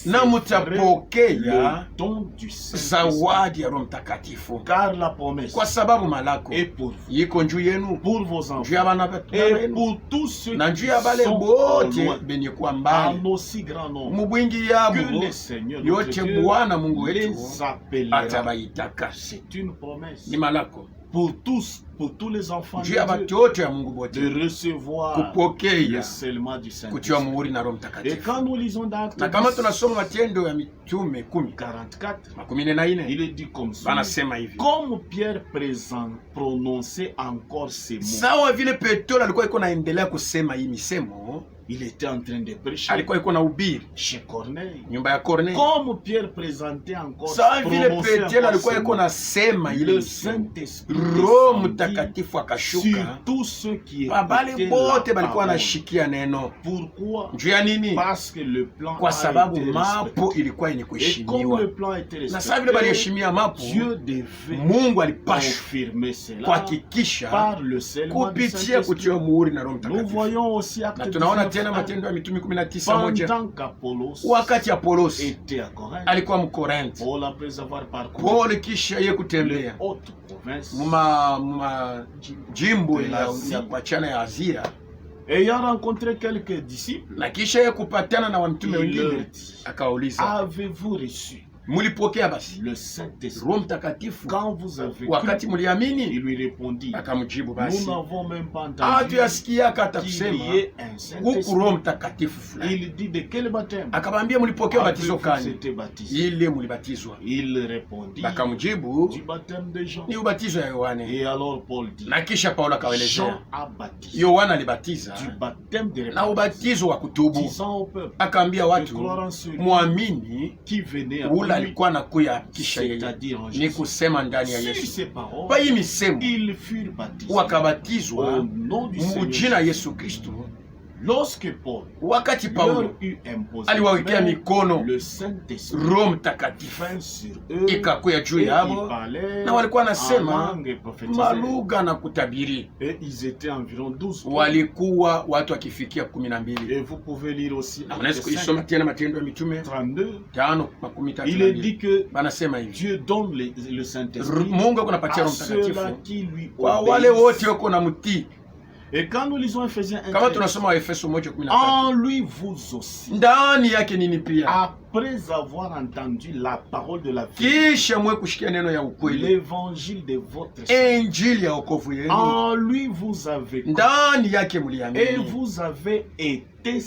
na recevrez mutapokea le don du Saint-Esprit. zawadi ya Roho Mtakatifu, Car la promesse kwa sababu malako est pour vous, iko njuu yenu, pour vos njuu ya enfants, bana et wenu pour tous ceux na qui njuu ya bale sont au bote loin, benye kuwa mbali en aussi grand nombre mubwingi yabo que le Seigneur notre yote, Dieu Bwana Mungu wetu les appellera. atabaitaka. C'est une promesse Ni malako pour tous les enfants njuu ya de batu Dieu yote ya Mungu bote de recevoir le kupokea scellement du kutiwa Saint-Esprit. muhuri na Roho Et Mtakatifu. quand nous lisons dans Acte Na kama 10, tunasoma Matendo ya Mitume 44, 10:44 il est dit comme ça. banasema hivi, Comme Pierre prononçait encore ces mots, sawa vile Petro alikuwa iko naendelea kusema hii misemo, Il était en train de prêcher alikuwa iko na ubiri chez Corneille. nyumba ya Corneille. Comme Pierre présentait encore, Sawa vile prononçait Petro encore alikuwa ce iko mot, nasema ile le msemo, Saint-Esprit Roho descendit Mtakatifu sur akashuka, tous ceux qui babale écoutaient bote la balikuwa parole. wanashikia neno. Pourquoi? Juu ya nini? Parce que le plan Kwa a sababu été mapo respecté. ilikuwa yenye Et comme kuheshimiwa, le plan a été na sawa vile respecté, baliheshimia mapo, Dieu devait Mungu alipashwa confirmer cela kuhakikisha par le scellement du kupitia Saint-Esprit. kutiwa muhuri na Roho Nous Mtakatifu. voyons aussi Na Acte tunaona 19, tena Matendo ya Mitume 19:1, pendant qu'Apollos wakati Apolosi était à Corinthe, alikuwa Mkorintho, Paul après avoir parcouru Paul kisha ye les kutembea hautes provinces, muma jimbo De ya l'Asie. kuachana ya Azia, ayant rencontré quelques disciples, na kisha ye kupatana na wamitume il leur wengine, dit, akawauliza, avez-vous reçu mulipokea basi le Saint-Esprit Roho Mtakatifu quand vous avez wakati cru? muliamini? Il lui répondit, Akamjibu, nous basi n'avons même pas entendu hatuyasikiaka hata qu'il kusema y ait un kuku Saint-Esprit. Roho Mtakatifu fulani. Il dit, de quel baptême Akabambia, mulipokea batizo avez-vous kani? été baptisé? Ile mulibatizwa. Il répondit, Bakamjibu, du baptême de Jean. ni ubatizo ya Yohane. Et alors Paul dit, Na kisha Paulo Jean akawaelezea, a baptisé Yohana alibatiza du baptême de na repentance, ubatizo wa kutubu, disant au peuple akaambia de watu croire en celui muamini qui venait ule après lui, alikuwa anakuya kisha yeye, c'est-à-dire en ni Jésus. kusema ndani ya Sur Yesu. ces paroles, Kwa hii misemo ils furent baptisés wakabatizwa au nom du Seigneur mujina Jésus. Yesu Kristo. Lorsque Paul Wakati leur Paulo eut imposé aliwawekea main, mikono, le Saint-Esprit Roho Mtakatifu vint sur eux ikakuya juu et ils yao, parlaient na walikuwa en nasema langue et prophétisaient. malugha na kutabiri. Et ils étaient environ 12. Walikuwa watu wakifikia 12. Et vous pouvez lire aussi Na Acte unaweza 5, kuisoma tena Matendo ya Mitume 32. 5:32. Il est dit que Banasema hivi, Dieu donne le Saint-Esprit Mungu akunapatia à Roho ceux-là Mtakatifu qui lui kwa wale wote obéissent. wako na mtii. Et quand nous lisons Ephésiens 1, Kama tunasoma Waefeso 1:13, en lui vous aussi, ndani yake nini pia, après avoir entendu la parole de la vie, kisha mwe kushikia neno ya ukweli, l'évangile de votre salut, injili ya wokovu yenu, en lui vous avez cru ndani yake et muliamini vous avez été na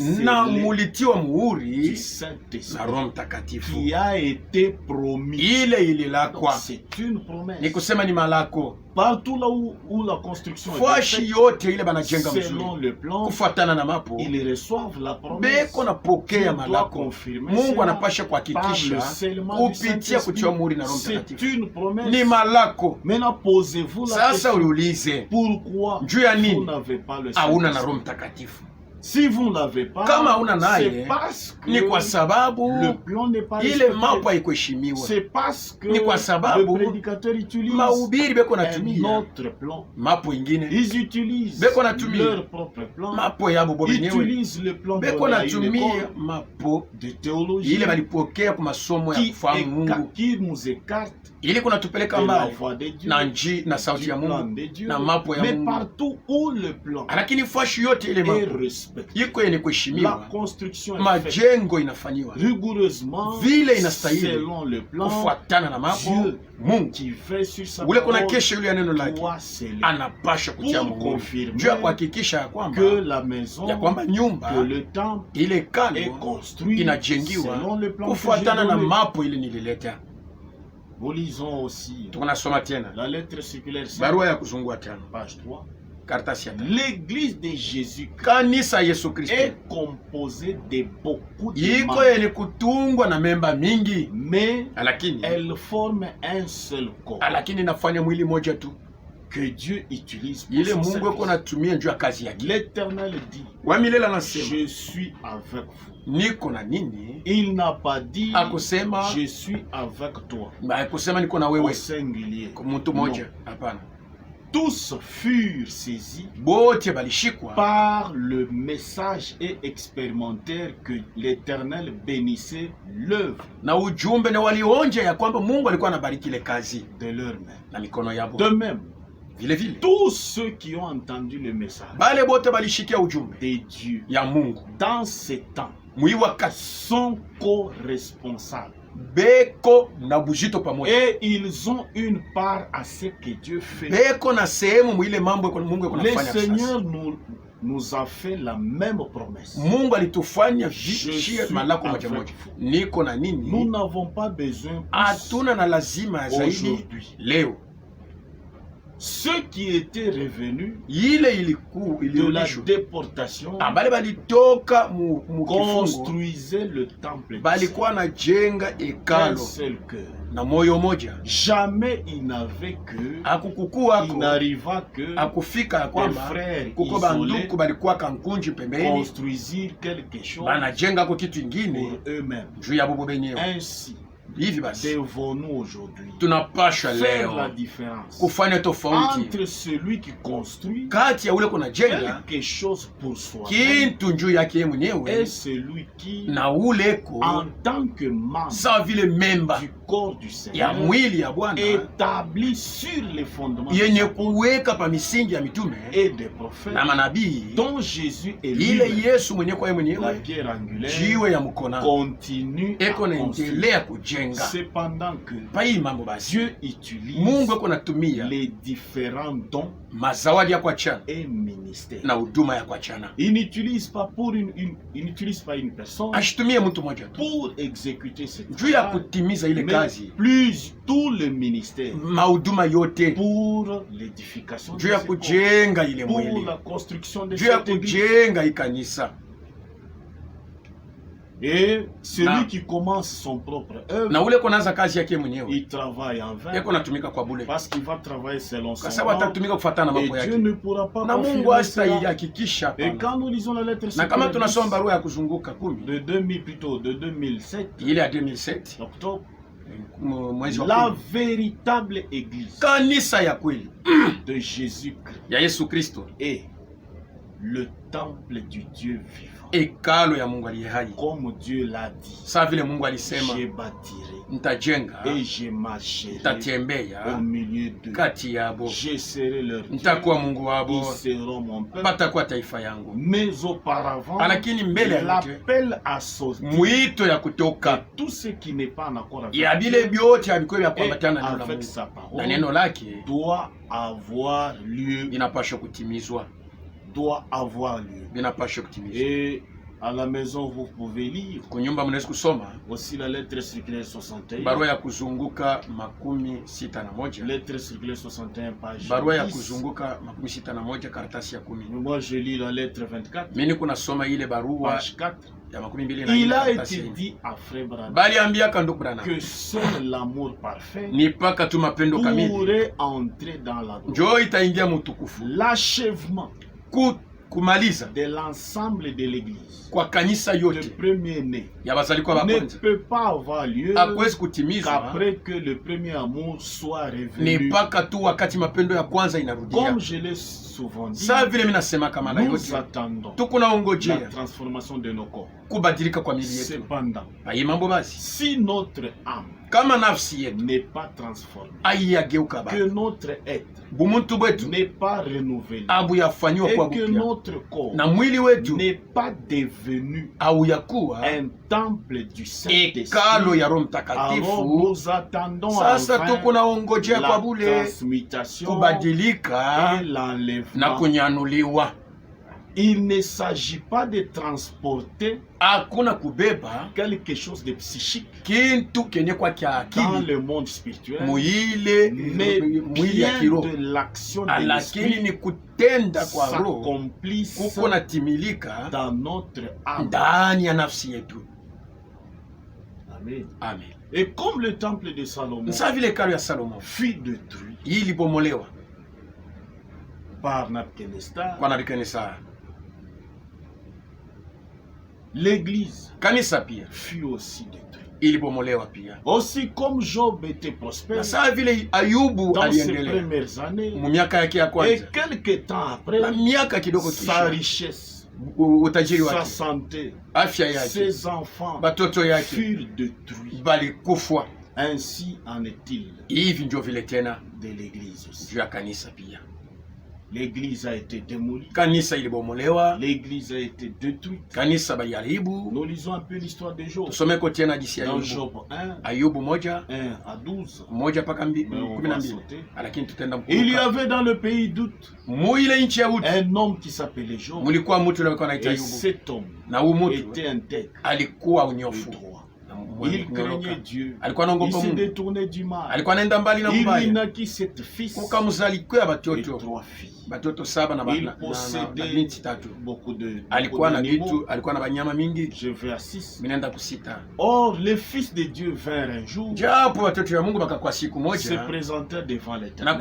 scellés mulitiwa du muhuri na Saint-Esprit Roho Mtakatifu. qui a été promis. Ile Donc, ililakwa c'est une promesse. ni kusema ni malako Partout là où la construction est fashi faite, yote ile banajenga selon mzuri le plan, kufuatana na mapo, ils reçoivent la promesse. beko napokea Dieu doit malako. confirmer Mungu cela anapasha par le kuhakikisha scellement du kupitia Saint-Esprit. kutiwa muhuri na Roho C'est Mtakatifu. une promesse. Ni malako. Maintenant, posez-vous la Sasa question. uliulize, Pourquoi juu ya vous nini n'avez pas le hauna na Roho Saint-Esprit? Mtakatifu? Si vous ne l'avez pas, Kama hauna naye, c'est parce que ni kwa sababu le plan n'est pas ile respecté. mapo haikuheshimiwa. C'est parce que Ni kwa sababu le prédicateur utilise Mahubiri beko un natumia autre plan. mapo ingine, Ils utilisent Beko natumia leur propre plan. mapo yabo bo Ils benyewe, utilisent le plan beko donné à une natumia école mapo de théologie ile balipokea kwa masomo ya kufahamu Mungu, qui nous écarte ili kunatupeleka de la mbali voix de Dieu, na sauti du ya plan Mungu de Dieu. na mapo ya Mais Mungu. partout où le plan Lakini fashi yote ile est mapo respecté, iko yenye la kuheshimiwa, construction est faite majengo inafanyiwa rigoureusement vile inastahili selon le plan. kufuatana na mapo. Dieu Mungu qui fait sur sa ule kuna parole kesha yule ya neno lake doit sceller anapasha kutia pour muhuri confirmer juu ya kuhakikisha ya kwamba que la maison, ya kwamba nyumba que le temple ile est kalo construit inajengiwa selon le plan que j'ai kufuatana na donné. mapo ile nilileta. Nous lisons aussi Tunasoma tena la lettre circulaire 5, barua ya kuzungua tano, page 3. karatasi ya tano. L'église de Jésus Kanisa Yesu Kristo est composée de beaucoup de iko membres, yenye kutungwa na memba mingi, mais lakini elle forme un seul corps inafanya mwili moja tu, que Dieu utilise pour ile son Mungu iko service. natumia juu ya kazi yake. L'Éternel dit, Wa milele anasema je suis avec vous. niko na nini, Il n'a pas dit, akusema je suis avec toi, akusema niko na au wewe singulier. kwa mtu moja, hapana. Tous furent saisis Bote balishikwa par le message et expérimentaire que l'Éternel bénissait l'œuvre na ujumbe, na walionja ya kwamba Mungu alikuwa anabariki ile kazi de leurs mains. na mikono yabo. De même, Vile vile tous ceux qui ont entendu le message bale bote balishikia ujumbe de Dieu ya Mungu dans ces temps mwi wakati sont co-responsables. beko na bujito pamoja, Et ils ont une part à ce que Dieu fait. beko na sehemu mwile mambo yako Mungu yako Le nafanya. Seigneur Sasa nous a fait la même promesse. Mungu alitufanya Je vishie suis malako moja avec moja, vous. niko na Nous nini, n'avons pas besoin plus hatuna na lazima zaidi aujourd'hui leo ceux qui étaient revenus ile de la ilirudishwa déportation ambale balitoka mu kifungo construisaient le temple balikuwa na jenga d'un hekalo seul cœur. na moyo moja. Jamais il n'avait que, Akukukuwa il n'arriva que akufika ya des kwamba frères kuko isolés banduku balikuwa kankunji pembeni construisirent quelque chose banajenga ko kitu pour ingine eux-mêmes. juu ya bobo benyewe. Ainsi, Hivi basi devons-nous aujourd'hui tunapasha faire la leo différence kufanya tofauti entre celui qui construit kati ya ule kuna jenga quelque chose pour soi kintu njuu yake et mwenyewe celui qui, na uleko en tant que membre sawa vile memba du corps du ya Seigneur, mwili ya Bwana établi sur les fondements des yenye apôtres kuweka pa misingi ya mitume et des prophètes, na manabii, dont Jésus est ile lui Yesu mwenye kwa la mwenyewe pierre angulaire, jiwe ya mkona continue à eko construire. naendelea kujenga. Cependant que Pa hii mambo basi Dieu utilise Mungu eko natumia les différents dons mazawadi ya kuachana et ministères. na huduma ya kuachana, Il n'utilise pas pour il n'utilise pas une personne ashitumie mtu mmoja tu pour exécuter cette juu ya travail, kutimiza ile mais kazi, plus tout le ministère mahuduma yote pour l'édification de juu ya ce corps, kujenga ile pour mwili, la construction de juu ya cette église. kujenga hii kanisa. Et celui Na- qui commence son propre œuvre, Na ule konaanza kazi yake mwenyewe il travaille en vain eko natumika kwa bule, parce qu'il va travailler selon son kwa sababu ordre, atatumika kufuatana na et mambo Dieu yake, ne pourra pas na Mungu confirmer cela. hastahakikisha. Et quand nous lisons la lettre Na kama circulaire tunasoma barua ya kuzunguka 10 de 2000, plutôt de 2007, ile ya 2007 octobre, mwezi wa la 10, véritable église kanisa ya kweli de Jésus-Christ ya Yesu Kristo, est le temple du Dieu vivant. hekalo ya Mungu aliye hai, Comme Dieu l'a dit, sawa vile Mungu alisema, je bâtirai nitajenga, et je marcherai nitatembea au milieu d'eux. kati yabo, Je serai leur Dieu, nitakuwa Mungu ils wabo, seront mon peuple. batakuwa taifa yangu. Mais auparavant, Lakini mbele ya yote l'appel à sortir mwito ya et kutoka tout ce qui n'est pas en accord avec ya Dieu vile vyote havikuwa vya et kuambatana na neno la avec Mungu sa na parole neno lake doit avoir lieu, vinapaswa kutimizwa, doit avoir lieu. vinapaswa kutimizwa. Et à la maison, vous pouvez lire Kunyumba mnaweza kusoma aussi la lettre circulaire 61. barua ya kuzunguka 61, Lettre circulaire 61, page barua ya 10. kuzunguka 61, karatasi ya 10. Moi, je lis la lettre 24, Mimi niko nasoma ile barua page 4. ya 24 Il a karatasi été ya 10. dit à Frère Branham Bali ambia kanduku Branham que seul l'amour parfait ni paka tu mapendo kamili pourrait entrer dans la gloire. njoo itaingia mutukufu, L'achèvement kumaliza de l'ensemble de l'église, kwa kanisa le yote premier-né, ya bazalikwa ba ne kwanza peut pas avoir lieu hakuwezi kutimizwa qu'après que le premier amour soit ni revenu. paka tu wakati mapendo ya kwanza inarudia. Comme je l'ai souvent dit, Saa vile mimi nasema kama la nous yote attendons tuko la naongojea transformation de nos corps. kubadilika kwa miili yetu. Cependant, Hii mambo basi, si notre âme kama nafsi yetu n'est pas transformée, aiyageuka ba que notre être bumuntu bwetu n'est pas renouvelé, abu yafanywa et kwa que bupya notre corps na mwili wetu n'est pas devenu au yakuwa un temple du hekalo Saint-Esprit, ya Roho alors Mtakatifu. nous attendons Sasa enfin tuko naongojea kwa la bule transmutation kubadilika et na l'enlèvement. kunyanuliwa. Il ne s'agit pas de transporter Hakuna kubeba quelque chose de psychique kintu kenye kwa kia dans akili le monde spirituel, muile mais mwili ya bien kiroho, de l'action de lakini l'esprit ni kutenda kwa roho s'accomplisse kuko natimilika dans notre âme. ndani ya nafsi yetu. Amen. Amen. Et comme le temple de Salomon Nsa vile hekalu ya Salomo fut détruit hii ilibomolewa par Nabucodonosor, kwa Nebukadnezar, l'église kanisa pia fut aussi détruite. ilibomolewa pia. Aussi comme Job était prospère Na saa vile Ayubu dans ses aliendelea premières années, mu miaka yake ya et kwanza, quelque temps après, na miaka kidogo sa kisha richesse, utajiri sa wake, santé, afya yake, ses enfants batoto yake furent détruits. balikufwa. Ainsi en est-il Hivi ndio vile tena de l'église aussi. juu ya kanisa pia. L'église a été démolie, Kanisa ilibomolewa, l'église a été détruite. kanisa baliharibu. Nous lisons un peu l'histoire de Job. Tusomeko tena hadithi ya Dans Ayubu, Job 1, Ayubu 1 à 12, moja mpaka mais on va 12, sauter. lakini tutaenda Il y mkuruka. avait dans le pays d'Out Muile nchi ya Uti un homme qui s'appelait Job. mulikuwa mtu alikuwa anaitwa Et Ayubu, cet homme na huyu mtu était intègre alikuwa et unyofu droit. na Il craignait Dieu. Il se détournait du mal. Il naquit 7 fils et 3 filles. Il possédait beaucoup d'animaux. Je vais à 6. Or, les fils de Dieu vinrent un jour, se présentèrent devant l'Éternel.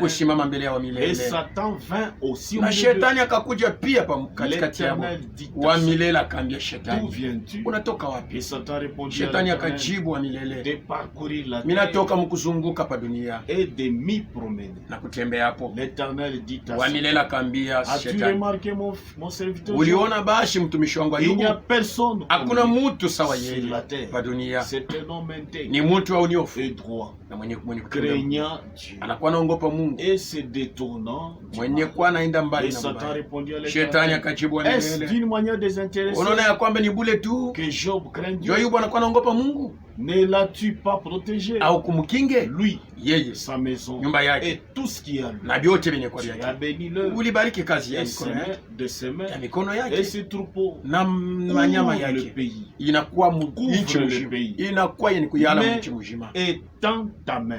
Et Satan vint aussi au milieu d'eux. L'Éternel dit à Satan, d'où viens-tu? Et Satan répondit à l'Éternel, de parcourir la terre et de m'y promener. L'Éternel dit à Satan, as-tu remarqué mon serviteur Job? Il n'y a personne comme lui sur la terre. C'est un homme intègre et droit, craignant Dieu et se détournant du mal. Et Satan répondit à l'Éternel, est-ce d'une manière désintéressée que Job craint Dieu? Ne l'as-tu pas protégé? Lui, sa maison et tout ce qui a lui. Tu as béni l'œuvre de ses mains et ses troupeaux. Couvre le pays. Mais étends ta main,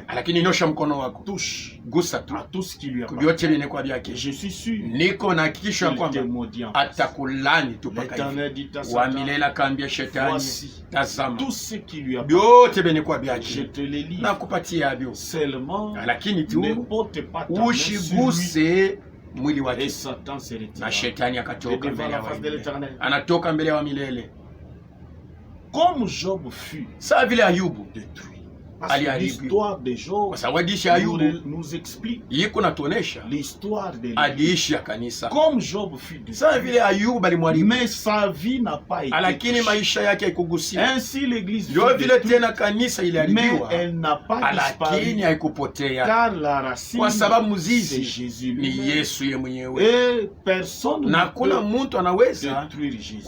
touche à tout ce qui lui appartient. Je suis sûr qu'il te maudira. L'Éternel dit à Satan, voici tout ce qui lui appartient. Je te les livre. Seulement, ne porte pas ta main sur lui. Et Satan se retira devant la face de l'Éternel. Comme Job fut détruit. L'histoire de Job nous explique l'histoire de l'Église. Comme Job fut détruit, mais sa vie n'a pas été touchée. Ainsi l'Église fut détruite, mais elle n'a pas disparu, car la racine c'est Jésus lui-même. Et personne ne peut détruire Jésus,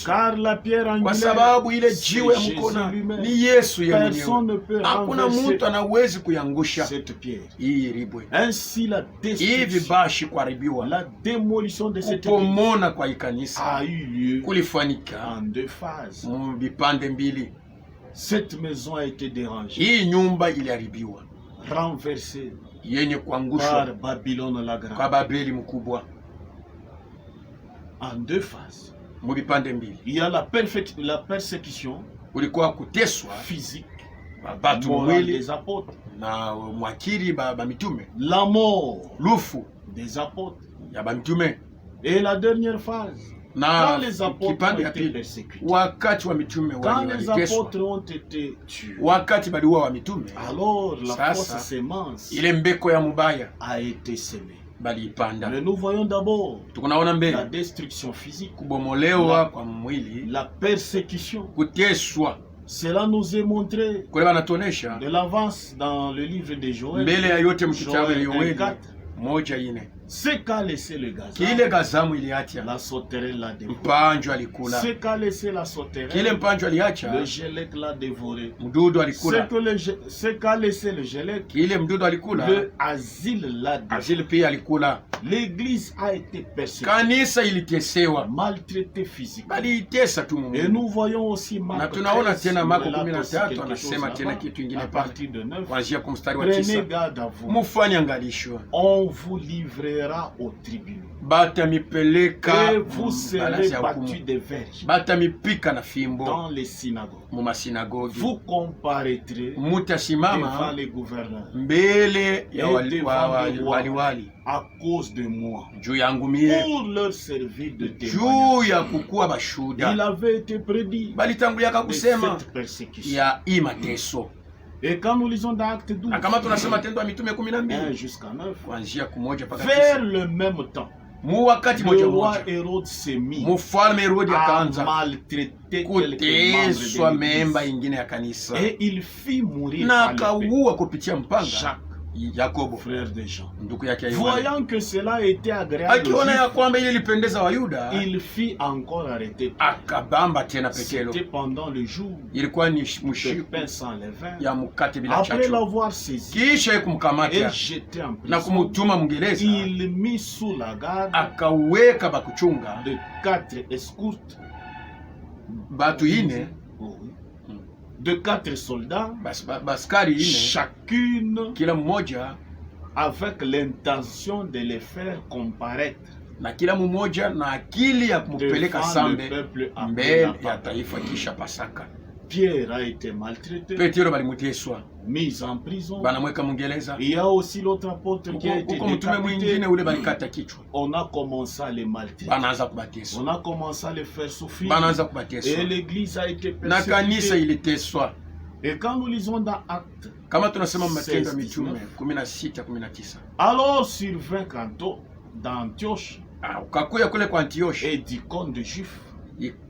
car la pierre angulaire c'est Jésus lui-même. Personne ne peut hakuna mtu anawezi kuyangusha cette pierre. Ainsi la démolition de cette église a eu lieu en 2 phases. Cette maison a été dérangée, renversée par Babylone la grande. En 2 phases. Il y a la persécution physique des apôtres, la mort des apôtres, et la dernière phase, quand les apôtres ont été persécutés, quand les apôtres ont été tués, alors la fausse sémence a été semée. Mais nous voyons d'abord la destruction physique, la persécution. Cela nous est montré de l'avance dans le livre de Joël, Joël 4. Ce qu'a laissé le gazan, la sauterelle l'a dévoré. Ce qu'a laissé la sauterelle, le gélec l'a dévoré. Ce qu'a laissé le gélec, le asile l'a dévoré. L'église a été persécutée, maltraitée physiquement. Et nous voyons aussi Marc 13, à partir de 9. Prenez garde à vous. On vous livrera au tribunal. Et vous serez battus des verges dans les synagogues. Vous comparaîtrez devant les gouverneurs et devant les rois à cause de moi, pour leur servir de témoignage. Il avait été prédit de cette persécution. Et quand nous lisons dans Acte 12, 1 jusqu'à 9, vers le même temps, le roi Hérode s'est mis à maltraiter quelques membres de l'Église. Et il fit mourir Jacques, frère de Jean. Voyant que cela était agréable, il fit encore arrêter. C'était pendant le jour de pain sans levain. Après l'avoir saisi et jeté en prison, il mit sous la garde de 4 escortes de 4 soldats, baskari ine, chacune kila mmoja avec l'intention de les faire comparaître, na kila mmoja na akili ya kumpeleka sambe mbele ya taifa kisha Pasaka. Pierre a été maltraité, Petro balimuteswa, mis en prison. banamweka mungereza. Il y a aussi l'autre apôtre qui a été décapité. Ule balikata kichwa, on a commencé à les maltraiter, banaanza kubateswa, on a commencé à les faire souffrir, banaanza kubateswa, et l'église a été na kanisa persécutée. iliteswa. Et quand nous lisons dans Actes, kama tunasema Matendo ya Mitume 16:19, alors survint Canto d'Antioche ukakuya kule kwa Antioche et d'icônes de Juifs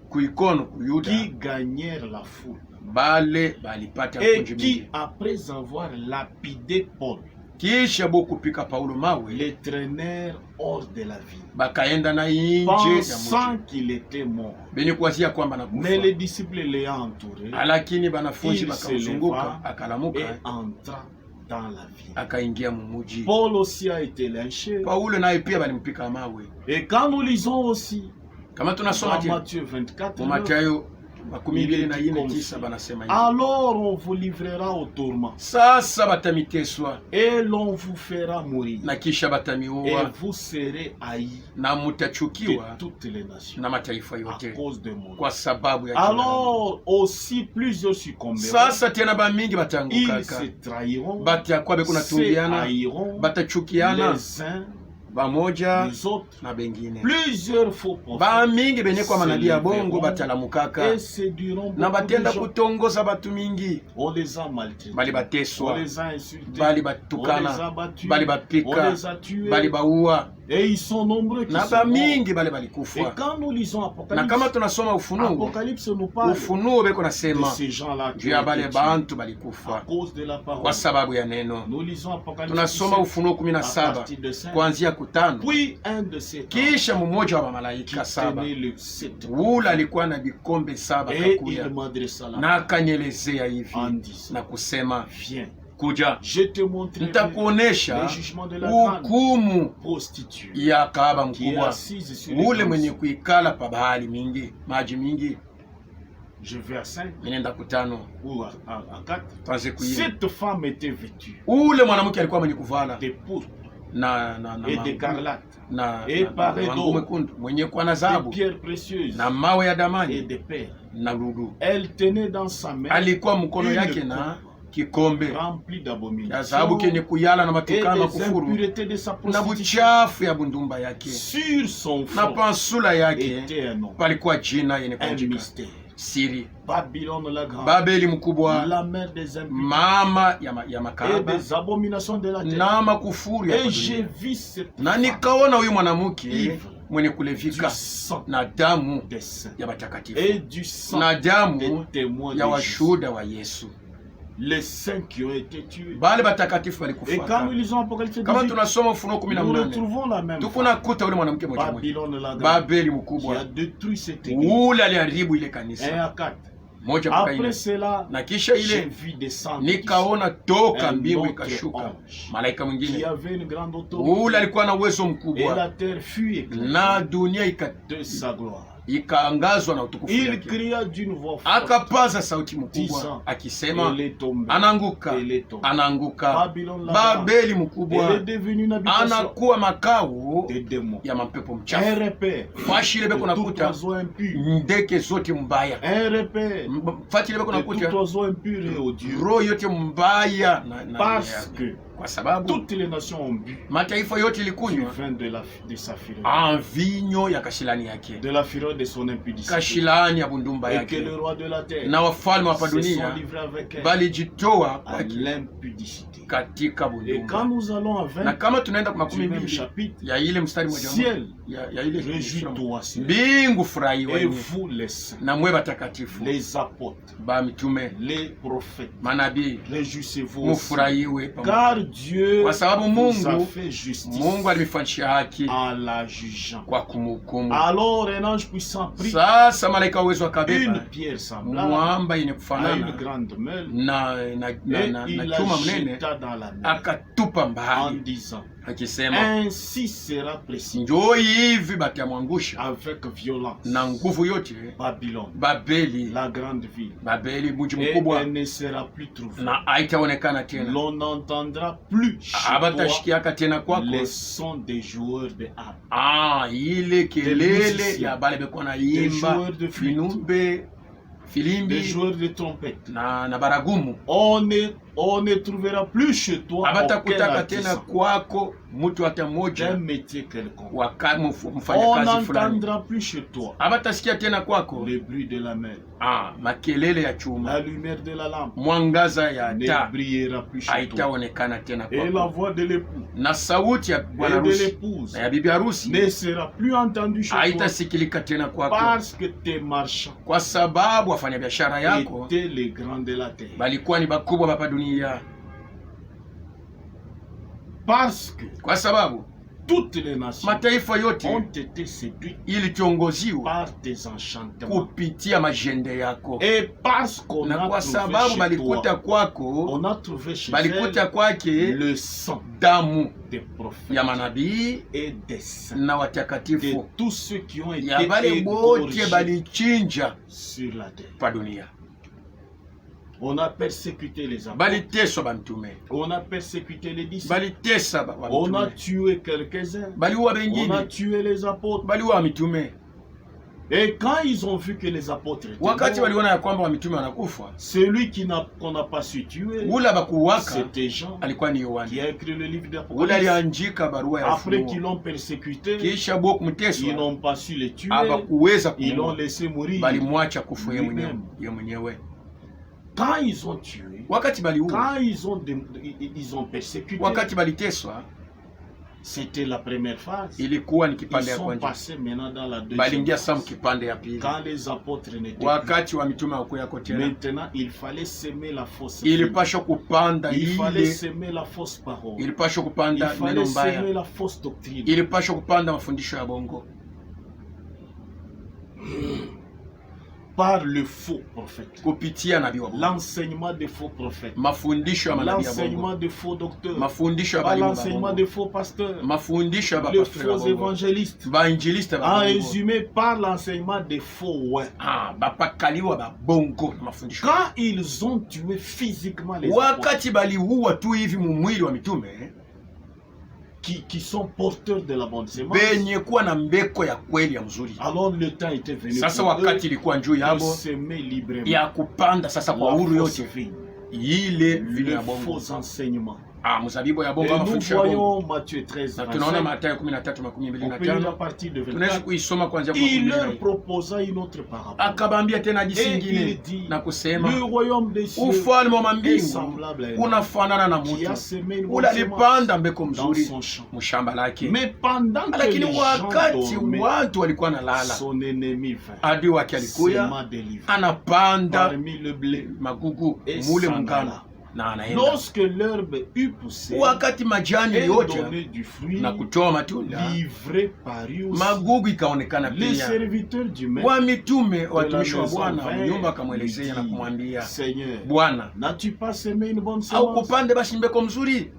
kuikono kuyuda qui gagnèrent la foule bale balipata et kunji qui, mingi, après avoir lapidé Paul, kisha bokupika Paulo mawe les traînèrent hors de la ville, bakaenda na inje ya pensant mji qu'il était mort. beni kuwazia kwamba Mais nakufa. les disciples l'ayant entouré, Lakini banafunzi il bakamzunguka, s'éleva et akalamuka, entra dans la ville. akaingia mumuji. Paul aussi a été lynché. Paulo naye pia balimpika mawe. Et quand nous lisons aussi Kama tunasoma dans Matthieu 24, Mathayo 24:9 banasema hivi, alors on vous livrera au tourment sasa batamiteswa et l'on vous fera mourir na kisha et batamiua vous serez haïs na de mutachukiwa toutes les nations na mataifa à yote cause de moi. kwa sababu ya jina langu. Alors aussi plusieurs succomberont, Sasa tena bamingi ils batangukaka, se trahiront, batakuwa se bekunatuliana, haïront batachukiana les uns bamoja les autres. na bengine. Plusieurs faux prophètes Bamingi benye kwa manabii ya bongo batalamukaka et séduiront na beaucoup de batenda gens. kutongoza batu mingi, On les a maltraités, bali on bateswa, les a insultés, bali on les a batukana, battus, bali on bapika, les a tués, bali baua, et ils sont nombreux qui na sont morts. bamingi bali Et balikufa. quand nous lisons Na kama Apocalypse, tunasoma Ufunuo, Apocalypse nous parle Ufunuo beko de nasema ces gens-là qui juu ya ont bale été tués bantu à balikufa cause de la parole. kwa sababu ya neno. Nous lisons Apocalypse Tunasoma 17, Ufunuo à 17 partir de 5. kuanzia kutano. Puis un de ces Kisha mmoja wa qui mamalaika saba tenait le sceptre ule alikuwa na vikombe saba et kakuya, il m'adressa la na main akanielezea en hivi disant, na kusema, viens, kuja je te montrerai nitakuonesha le jugement de la grande hukumu prostituée ya kahaba qui est mkubwa, assise sur les ule grands mwenye seaux. kuikala pa bahari mingi, maji mingi. Je vais à 5 Nenda kutano ou à 4. tuanze kuimba. Cette femme était vêtue Ule mwanamke alikuwa mwenye kuvala de pourpre na et d'écarlate, et na parée wangu d'or, mwekundu mwenye kuwa na de dhahabu pierres précieuses na mawe ya et damani de perles. na ludu. Elle tenait dans sa main Alikuwa mkono une yake na coupe kikombe remplie ya d'abominations dhahabu kenye kuyala na et matukano des kufuru impuretés de sa na prostitution. buchafu ya bundumba yake, Sur son na front pansula yake était un nom, palikuwa jina yenye un kunjika mystère. siri. Babylone la grande, Babeli mkubwa, la mère des impuretés mama ya et makahaba des abominations de la terre. na makufuru ya Et j'ai dunia. vu cette Na femme nikaona huyu mwanamke ivre mwenye du kulevika sang na damu des saints ya batakatifu et du sang na des damu témoins de ya Jésus. washuhuda wa Yesu. Les saints qui ont été tués. Bale batakatifu Et quand balikufa. nous lisons Apocalypse Kama 18, tunasoma Ufunuo nous 18 retrouvons la même tukuna femme. kuta ule mwanamke mmoja mmoja, Babylone la grande, Babeli qui a mkubwa, détruit cette église. ule aliharibu ile 1 kanisa à 4. moja mpaka Après ine. cela, Na kisha j'ai ile vu descendre nikaona toka un mbingu autre ikashuka ange malaika qui mwingine, avait une grande ule autorité. alikuwa na uwezo Et mkubwa la terre fut éclairée na dunia de sa gloire. ikaangazwa na utukufu Il yake. cria d'une voix forte. Akapaza sauti mkubwa Disant, akisema, Elle est tombée. anaanguka, Elle est tombée. anaanguka. Babylone la grande, Babeli elle mkubwa est devenue une habitation anakuwa makao des démons. ya mapepo Un mchafu. repère Fashi ile beko de tout nakuta oiseau impur. ndeke zote mbaya. Un repère Fati ile beko de tout nakuta oiseau impur et odieux. roho yote mbaya na Parce que kwa sababu toutes les nations ont bu mataifa yote du ilikunywa vin de sa fureur, vinyo ya kashilani yake, de la fureur de son impudicité. kashilani ya bundumba Et que yake, le roi de la terre na wafalme wa hapa se sont dunia livrés avec elle balijitoa à kwake l'impudicité. katika Et quand bundumba. nous allons à Na 20 kama tunaenda kwa du makumi même mbili chapitre, ya ile mstari moja ciel, ya ile réjouis-toi, Ciel. mbingu Et furahiweni vous les saints, na mwe batakatifu les apôtres, ba mitume les prophètes, manabii réjouissez-vous aussi. mufurahiwe pamoja. Car Dieu Kwa sababu vous a Mungu fait justice Mungu alimfanyia haki en la jugeant. kwa kumhukumu. Alors un ange puissant prit Sasa malaika uwezo une akabeba pierre semblable mwamba yenye à une kufanana grande meule na et il la chuma mnene jeta dans la mer akatupa en mbali disant, akisema ainsi sera précipité njoo hivi batamwangusha avec violence na nguvu yote Babylone, Babeli, la grande ville, Babeli mji et mkubwa, elle ne sera plus trouvée. na haitaonekana tena, L'on n'entendra plus chez toi abatashikiaka tena kwako les sons des joueurs de harpe, ile kelele ya bale beko na imba finumbe des filimbi joueurs de trompette. na baragumu. On ne trouvera plus chez toi aucun Abatakutaka tena artisan kwako mtu hata d'un mmoja métier quelconque. wa On mfanyakazi fulani. n'entendra plus chez toi Abatasikia tena kwako le bruit de la mer, makelele ya la chuma, lumière de la lampe mwangaza ya ne taa brillera plus chez toi, haitaonekana tena et la kwako, voix de l'époux na sauti ya bwana et de harusi l'épouse na ya bibi harusi ne sera plus entendue chez toi, haitasikilika tena kwako, parce que tes marchands kwa sababu wafanyabiashara yako étaient les grands de la terre, balikuwa ni bakubwa hapa dunia, parce que kwa sababu toutes les nations mataifa yote ont été séduites ilitongoziwa par tes enchantements, kupitia majende yako, et parce qu'on na a kwa trouvé sababu chez balikuta toi, kwako, on a trouvé chez balikuta elle kwake le sang damu des prophètes ya manabii et des saints, na de watakatifu tous ceux qui ont été ya bale bote égorgés balichinja sur la terre. pa dunia, On a persécuté les apôtres, baliteswa bamitume, on a persécuté les disciples, balitesa on a bamitume, tué quelques-uns, baliua on a bengine, tué les apôtres. baliua mitume. Et quand ils ont vu que les apôtres étaient Wakati morts, waliona ya kwamba wamitume wanakufa, celui qu'on n'a pas su tuer, ula bakuwaka c'était Jean alikuwa ni qui Yohana, a écrit le livre ule d'Apocalypse. aliandika barua ya Après qu'ils Ufunuo. l'ont persécuté, Kisha bo ils kumteswa n'ont pas su le tuer, abakuweza ils l'ont kuua, laissé mourir. balimwacha kufa ye Lui-même. mwenyewe. Quand ils ont tué, Wakati baliua, quand ils ont persécuté, wakati baliteswa, c'était la première phase. ilikuwa ni Ils kipande ya sont kwanza, passés maintenant dans la deuxième balingia phase. samu kipande ya pili. Quand les apôtres n'étaient plus, Wakati wa mitume hakuyako tena, maintenant il fallait semer la fausse vie. ilipashwa kupanda Il fallait ile, semer la fausse parole. ilipashwa Il kupanda fallait neno semer mbaya, la fausse doctrine. ilipashwa kupanda mafundisho ya bongo Par le faux prophète. kupitia nabii wa bongo, L'enseignement des faux prophètes. mafundisho ya manabii ya L'enseignement bongo, des faux docteurs. mafundisho ya Pas balimu ba l'enseignement bongo, des faux pasteurs. mafundisho ya Les bapastori ba faux bongo, évangélistes. bainjiliste ba En bongo, résumé, par l'enseignement des faux ouais. bapakaliwa ba bongo na mafundisho. Quand ils ont tué physiquement les apôtres, Wakati baliua tu hivi mumwili wa mitume qui sont porteurs de la bonne semence, benye kuwa na mbeko ya kweli ya mzuri, alors le temps était venu sasa pour eux wakati ilikuwa njuu de yabo semer librement ya kupanda sasa kwa la uhuru fausse yote vigne, ile vile le ya bongo, faux enseignement. mzabibu ya bongo Et ama nous mafundisho ya bongo. voyons Matthieu 13, Na tunaona 25, Mathayo on peut lire 13:25 à partir de tunaweza 24. kuisoma kuanzia kwa Il leur 14. proposa une autre parabole. Akabambia tena hadithi Et nyingine il dit, na kusema le royaume des cieux ufalme wa est mbingu semblable à un homme unafanana na qui mtu a semé une ule bonne semence alipanda mbeko dans mzuri son champ. mshamba lake, Mais pendant que lakini les gens wakati dormaient, watu walikuwa nalala, son ennemi vint, adui wake alikuya sema des livres anapanda parmi le blé. magugu Et mule s'en mungano alla. na anaenda. Lorsque l'herbe eut poussé Wakati majani et yote donné du fruit, na kutoa matunda, l'ivraie parut aussi. magugu ikaonekana Les pia. serviteurs du maître Wa mitume de la watumishi wa maison Bwana vinrent mnyumba lui akamwelezea na dire, kumwambia, Seigneur, Bwana, n'as-tu pas semé une bonne au semence kupande basi mbeko mzuri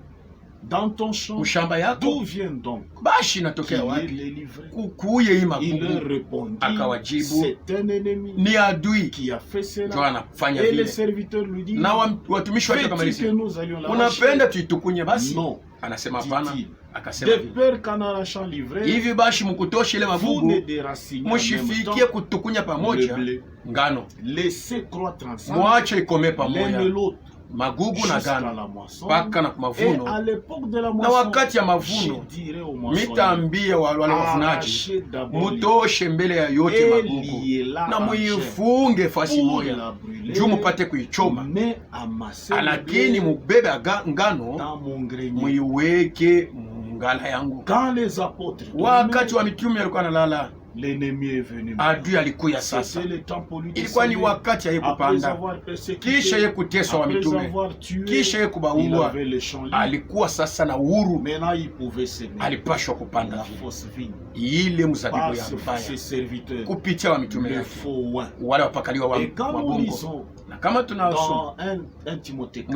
dans ton champ? mshamba D'où yako? vient donc Bashi qu'il inatokea est wapi? les livrés? Kukuye hii Il leur magugu. répondit, Akawajibu, c'est un ennemi ni adui qui a fait ndio cela. anafanya Et les vile. serviteurs lui disent, Na watumishi wake veux-tu que wakamalizia, nous allions l'arracher? unapenda tuitukunye basi? Non, Anasema hapana. dit-il. Akasema De vile, peur qu'en arrachant l'ivraie, hivi bashi mkutoshe ile vous ne magugu déracinez en même mushifikie temps kutukunya le pamoja blé. ngano, Laissez croître ensemble mwache ikome l'un et pamoja l'autre magugu na jusqu'à ngano la moisson. mpaka na Et mavuno. à l'époque de la Na moisson, wakati ya je mavuno dirai aux moissonneurs, mitaambia wale wavunaji, arrachez d'abord mutoshe mbele ya yote et magugu liez-la na en chair muifunge fasi pour moja la brûler, juu mupate kuichoma, mais amassez le lakini blé mubebe ngano dans mon grenier. muiweke ngala yangu. Quand les apôtres Wakati wa dormaient, mitume alikuwa analala, l'ennemi est venu. adui alikuya sasa. C'était le temps pour lui Ilikuwa ni descendre. wakati ya yeye Après kupanda, avoir persécuté, kisha yeye kuteswa wa après mitume, avoir tué, kisha yeye il kubaua, avait le champ libre. alikuwa sasa na uhuru, Maintenant, il pouvait s'aimer. alipashwa kupanda La vile fausse vigne. ile mzabibu Par ya ses mbaya serviteurs, kupitia wa mitume le yake faux oin. wale wapakaliwa wa Et quand nous bongo. lisons Na kama tunasoma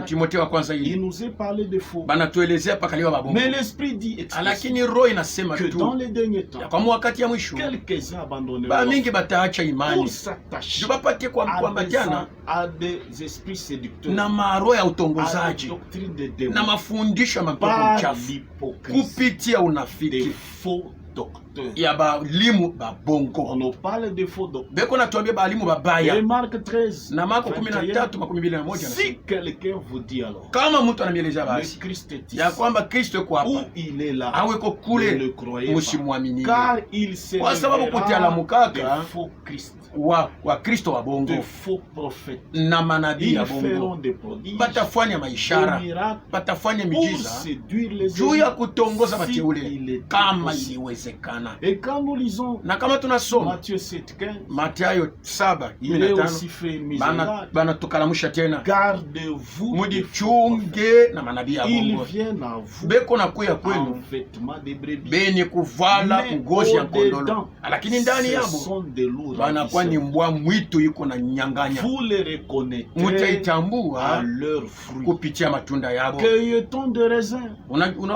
Timotheo wa kwanza hii, il nous est parlé de faux. Banatuelezea pakaliwa babongo. Mais l'esprit dit expressement, lakini roho inasema que tu dans les derniers temps, kwa wakati ya mwisho quelques-uns abandonneront ba mingi bataacha pour imani s'attacher bapatie kuambatana à des esprits séducteurs, na maroho ya à des utongozaji doctrines de na démons, mafundisho ya mapepo par mchafu l'hypocrisie kupitia des unafiki faux docteurs. ya balimu On babongo. nous parle de faux docteurs. Beko natuambia balimu Et babaya Marc 13, na Marko 21, 13:21. si quelqu'un vous dit alors, Kama mtu anamielezea le basi Christ est ya ici, kwamba Kristo yuko où hapa, il est là, aweko ne kule, le croyez pas, msimwamini, car il se kwa sababu révélera kutialamukaka de faux Christ, wa Kristo wa de bongo faux prophètes. na manabii ya Ils feront bongo des prodiges, batafanya maishara, des miracles batafanya pour miujiza séduire les juu ya hommes, kutongoza si bateule il est kama possible. iliwezekana. Et quand nous lisons Na kama tunasoma Matthieu 7:15, Mathayo 7:15, il est aussi fait misérable. banatukalamusha tena, Gardez-vous, mujichunge na manabii ya ils bongo, viennent à vous beko na kuya en kwenu vêtements de brebis, beni kuvala mais ngozi ya kondolo, au-dedans, lakini ndani ce yabo sont des loups banakuwa ni ravisseurs. mbwa mwitu iko na nyanganya. Vous les reconnaîtrez à Mutaitambua leurs fruits. kupitia matunda yabo. Cueille-t-on de raisin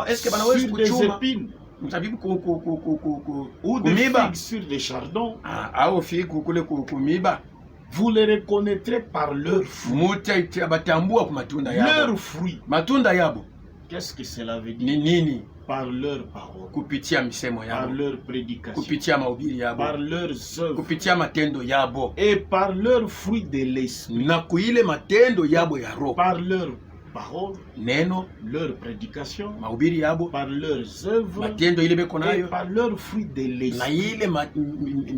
Eske banaweza sur des kuchuma épines mzabibu ou des kumiba figues sur des chardons? au figu kule kumiba? Vous les reconnaîtrez par leurs fruits. Batambua ku matunda yabo. Leurs fruits. Matunda yabo Qu'est-ce que cela veut ni dire? nini? Par leurs paroles, Kupitia misemo par yabo, leurs prédications, kupitia mahubiri par yabo, leurs œuvres kupitia matendo yabo, et par leurs fruits de l'esprit, na kuile matendo yabo ya roho, par leurs paroles, neno, leurs prédications, mahubiri yabo, par leurs œuvres matendo ile beko et nayo, par leurs fruits de na l'esprit.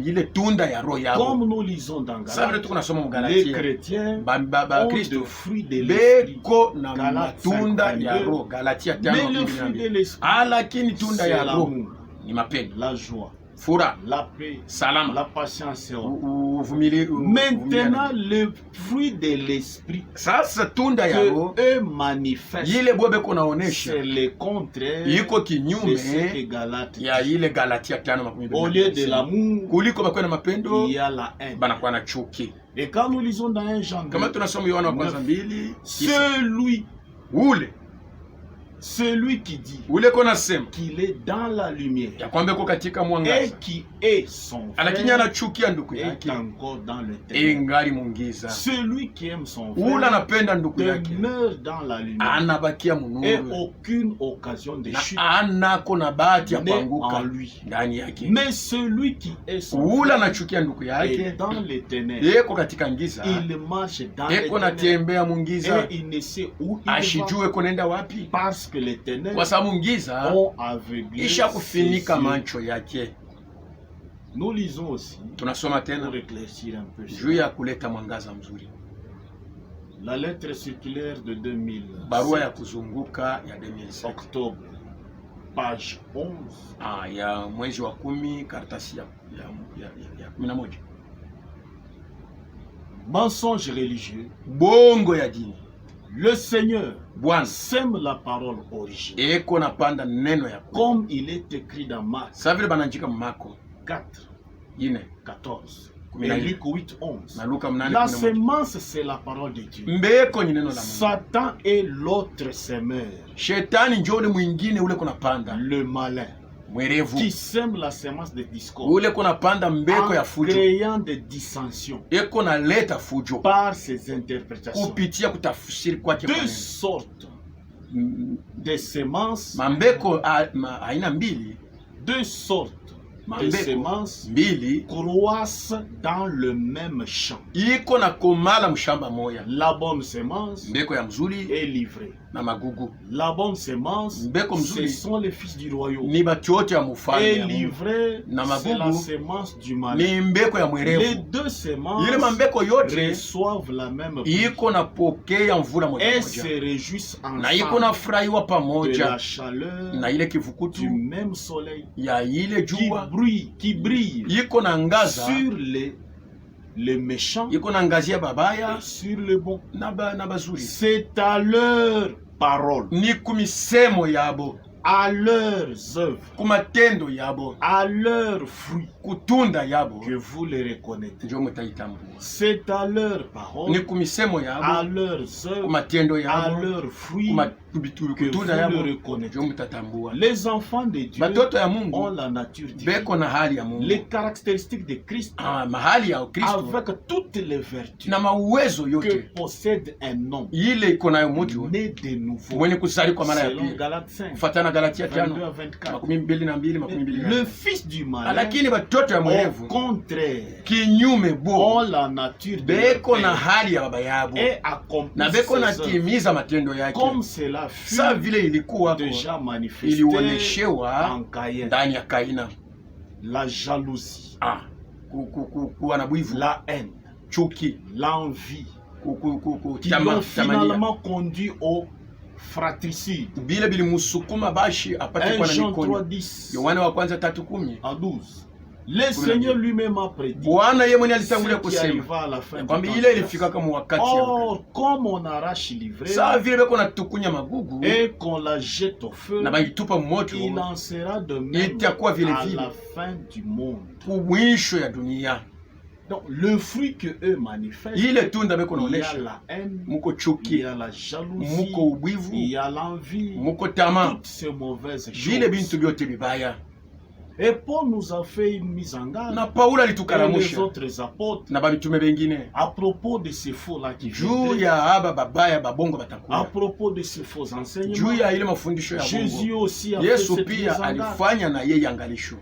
ile tunda ya roho yabo. Comme nous lisons dans Sasa vile Galates, tuko nasoma mu les Galatia, chrétiens ba ont Kristo de fruits de l'esprit. beko na Galates matunda ya 5:22. roho. Galatia Mais le 5:22. fruit de l'esprit, Lakini tunda c'est ya roho l'amour, ni mapendo, la joie, furaha, la paix, salama, la patience et autres. uvumilivu. Maintenant, le fruit de l'esprit Sasa tunda ya roho que eux manifestent, ile bwebe naonesha c'est le contraire iko de ce que kinyume Galates ya dit. ile Galatia 5:22. Au lieu de l'amour, kuliko bakuwa na mapendo il y a la haine. banakuwa na chuki. Et quand nous lisons dans 1 Jean 2, Kama tunasoma Yohana wa kwanza 2, celui qui dit ule kona sema qu'il est dans la lumière ya kwamba iko katika et mwangaza, qui est son lakini frère anachukia ndugu est yake encore dans le ténèbre. ingali mungiza. Celui qui aime son Ule frère anapenda ndugu yake demeure dans la lumière anabakia et munuru aucune occasion de na chute anako na bahati ya n'est en kuanguka lui. ndani yake. Mais celui qui est son Ule frère anachukia ndugu est yake dans les ténèbres. yeko katika ngiza, Il marche dans les yeko ténèbres natembea mungiza, et il ne sait où il va ashijue kunaenda wapi, parce que les ténèbres kwa sababu ngiza ont aveuglé isha ses kufinika yeux. macho yake. Nous lisons aussi Tunasoma pour tena éclaircir un peu juu ya kuleta mwangaza mzuri, la lettre circulaire de 2000, barua ya kuzunguka ya 2007 octobre, page 11. ya mwezi wa 10, karatasi ya 11. Mensonge religieux. Bongo ya dini. Le Seigneur Bwana sème la parole originale. eko napanda neno ya Comme il est écrit dans Marc sa vile bananjika Marko 4, 14 et Luc 8, 11. na Luka La 8:11. sémence, c'est la parole de Dieu. Mbeko ni neno la Mungu. Satan est l'autre semeur, Shetani njoo ni mwingine ule kuna panda le malin, mwerevu qui sème la sémence de discorde ule kuna panda mbeko ya en fujo, créant des dissensions eko na leta fujo par ses interprétations. kupitia kutafsiri kwake kwa Deux neno. sortes de semences, Mambeko aina mbili, deux sortes de mambeko semences mbili croissent dans le même champ. iko na komala mshamba moya. La bonne sémence Mbeko ya mzuri est livrée. na magugu, La bonne sémence, Mbeko ce mzuri sont les fils du royaume. ni batu yote ya Et mufalme ya Mungu. livrée, Na c'est la magugu sémence du malin. ni mbeko ya Les mwerevu. deux sémences Ile mambeko yote reçoivent la même pluie iko na pokea mvula moja et moja, se réjouissent na iko na ensemble furahiwa de pamoja la chaleur na ile du kivukutu même soleil ya ile jua qui brille iko na ngaza, sur les méchants iko na ngazia babaya et sur les bons. na bazuri. C'est à leur parole, Ni kumisemo yabo à leurs œuvres, kumatendo yabo, à leurs fruits, kutunda yabo, que vous les reconnaîtrez. ndio mtaitambua. C'est à leurs paroles, Ni kumisemo yabo, à leurs œuvres, kumatendo à yabo, leurs fruits, kutunda yabo, ndio mtatambua. les enfants de Dieu Batoto ya Mungu ont la nature divine, beko na hali ya Mungu, les caractéristiques de Christ, mahali ya Kristo avec toutes les vertus na mauwezo que yote possède un homme ile iko nayo mtu né de nouveau, mwenye kuzali kwa mara ya selon pili, Galates 5, kufuatana na Galatia 22 à 5 24. 22 Le fils du malin, lakini batoto ya au mwerevu contraire, kinyume bo ont la nature de beko leur na père hali ya baba yabo et na accomplissent beko na ses œuvres, timiza matendo yake comme cela fut sa vile ilikuwa déjà manifesté ilioneshewa en Caïn. ndani ya Kaina. La jalousie, Kuwa na bwivu, la haine, chuki, l'envie, qui l'ont finalement conduit au fratricide. bile bilimusukuma bashi apate 1 kuwa na Jean mikono. 3:10 Yohana wa kwanza 3:10. à 12. Le Seigneur lui-même a prédit Bwana yeye mwenye alitangulia ce qui kusema arriva à la fin du kwamba temps. ile ilifika kama wakati ya Or, comme on arrache l'ivraie saa vile beko na tukunya magugu et qu'on la jette au feu, na baitupa moto, il en sera de même itakuwa vile à vile la fin du monde. kumwisho ya dunia. Donc, le fruit que eux manifestent, Ile tunda beko il y a naonesha la haine, muko il chuki, y a la jalousie, muko ubwivu, il y a l'envie, muko tamaa, toutes ces mauvaises vile choses. bintu vyote vibaya. Et Paul nous a fait une mise en garde, Na Paulo et les alitukaramusha autres apôtres, na babitume bengine à propos de ces faux-là qui juu viendraient, ya aba babaya babongo à batakuya, propos de ces faux enseignements. juu ya ile mafundisho ya Jésus bongo. aussi a fait Yesu cette mise pia en garde. alifanya na yeye angalisho.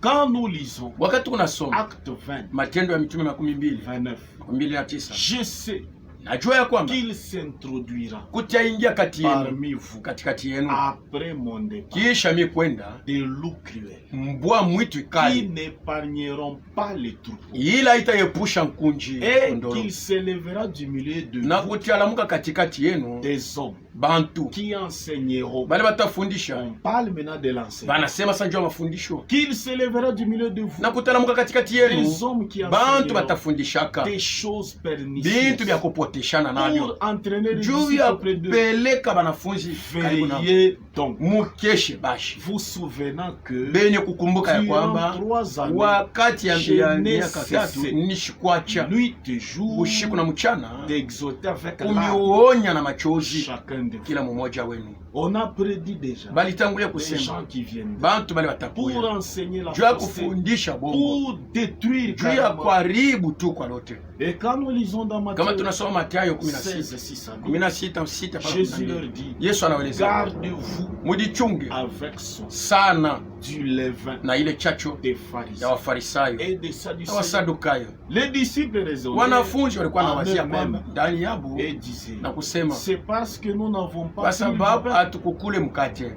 Quand nous lisons Wakati tunasoma Acte 20, Matendo ya Mitume 29, 29, je sais najua ya kwamba qu'il s'introduira kutaingia kati yenu, parmi vous katikati yenu, après mon départ kisha mi kwenda des loups cruels mbwa mwitu qui kali, n'épargneront pas les troupeaux, ila itaepusha nkunji et kondoro, qu'il s'élèvera du milieu de na vous kutialamuka katikati yenu des hommes bantu qui enseigneront. bale batafundisha. On parle maintenant de l'enseignement. Banasema sasa njoo mafundisho, Qu'il s'élèvera du milieu de vous na kutalamuka katikati yenu des hommes qui bantu enseigneront batafundishaka des choses bintu pernicieuses vya kupoteshana navyo pour entraîner les juu disciples ya auprès d'eux. kupeleka banafunzi karibu nao. Veillez donc, Mukeshe bashi vous souvenant que benye kukumbuka ya durant kwamba 3 années, wakati ya je n'ai miaka 3 cessé nishikwacha nuit et jour usiku na mchana d'exhorter avec larmes kumionya na machozi chacun de vous. kila mmoja wenu. On a prédit déjà Balitangulia des gens kusema qui viennent bantu bale pour watakuya enseigner la juu ya fausseté, kufundisha bongo, pour détruire juu ya carrément. kuharibu tu kwa lote. Et quand nous lisons dans Kama Matthieu tunasoma Mathayo 16, 16 6 à 16 mpaka Jésus 12, leur dit, Yesu anaeleza gardez-vous mujichunge avec son sana du levain na ile chacho des ya pharisiens Wafarisayo et des na sadducéens. Wasadukayo. Les disciples raisonnaient Wanafunzi walikuwa na en wazia eux-mêmes kwamba ndani yabo et disaient, na kusema c'est parce que nous n'avons pas kwa pris le sababu levain. hatukukule mkate.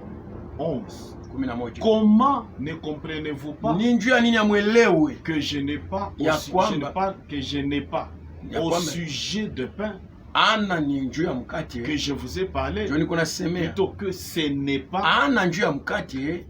11. 11. Comment ne comprenez-vous pas Ni njuu ya nini amwelewe que je n'ai pas Ya au, kwamba- je n'ai pas, que je n'ai pas Ya au kwamba- sujet de pain ana ni njuu ya que mkate je vous ai parlé, njo niko nasemea, plutôt que ce n'est pas ana njuu ya mkate,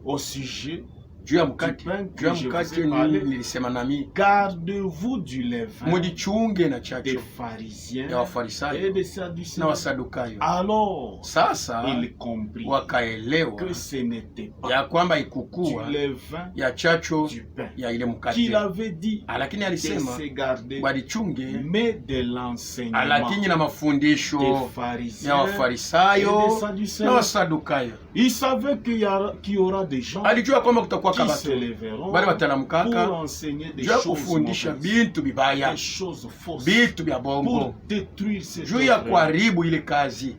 au sujet. juu ya mkate, Du pain juu ya que je mkate vous ai parlé. nilisema nami Gardez-vous du levain mujichunge na des chacho pharisiens ya et Wafarisayo des na sadducéens. Wasadukayo. Alors, Sasa il comprit wakaelewa que ce n'était pas ya kwamba du ikukuwa levain ya chacho du pain ya ile qu'il mkate, avait dit lakini de alisema se garder, walichunge, mais de l'enseignement lakini na des mafundisho ya pharisiens et Wafarisayo des na sadducéens. Wasadukayo. Il savait qu'il y aura des gens Alijua kwamba kutakuwa qui kabatu s'élèveront bali pour watalamkaka enseigner des juu ya choses kufundisha mauvaises, bintu bibaya, des choses fausses, bitu vya pour bongo, détruire cette juu ya œuvre. kuharibu ile kazi.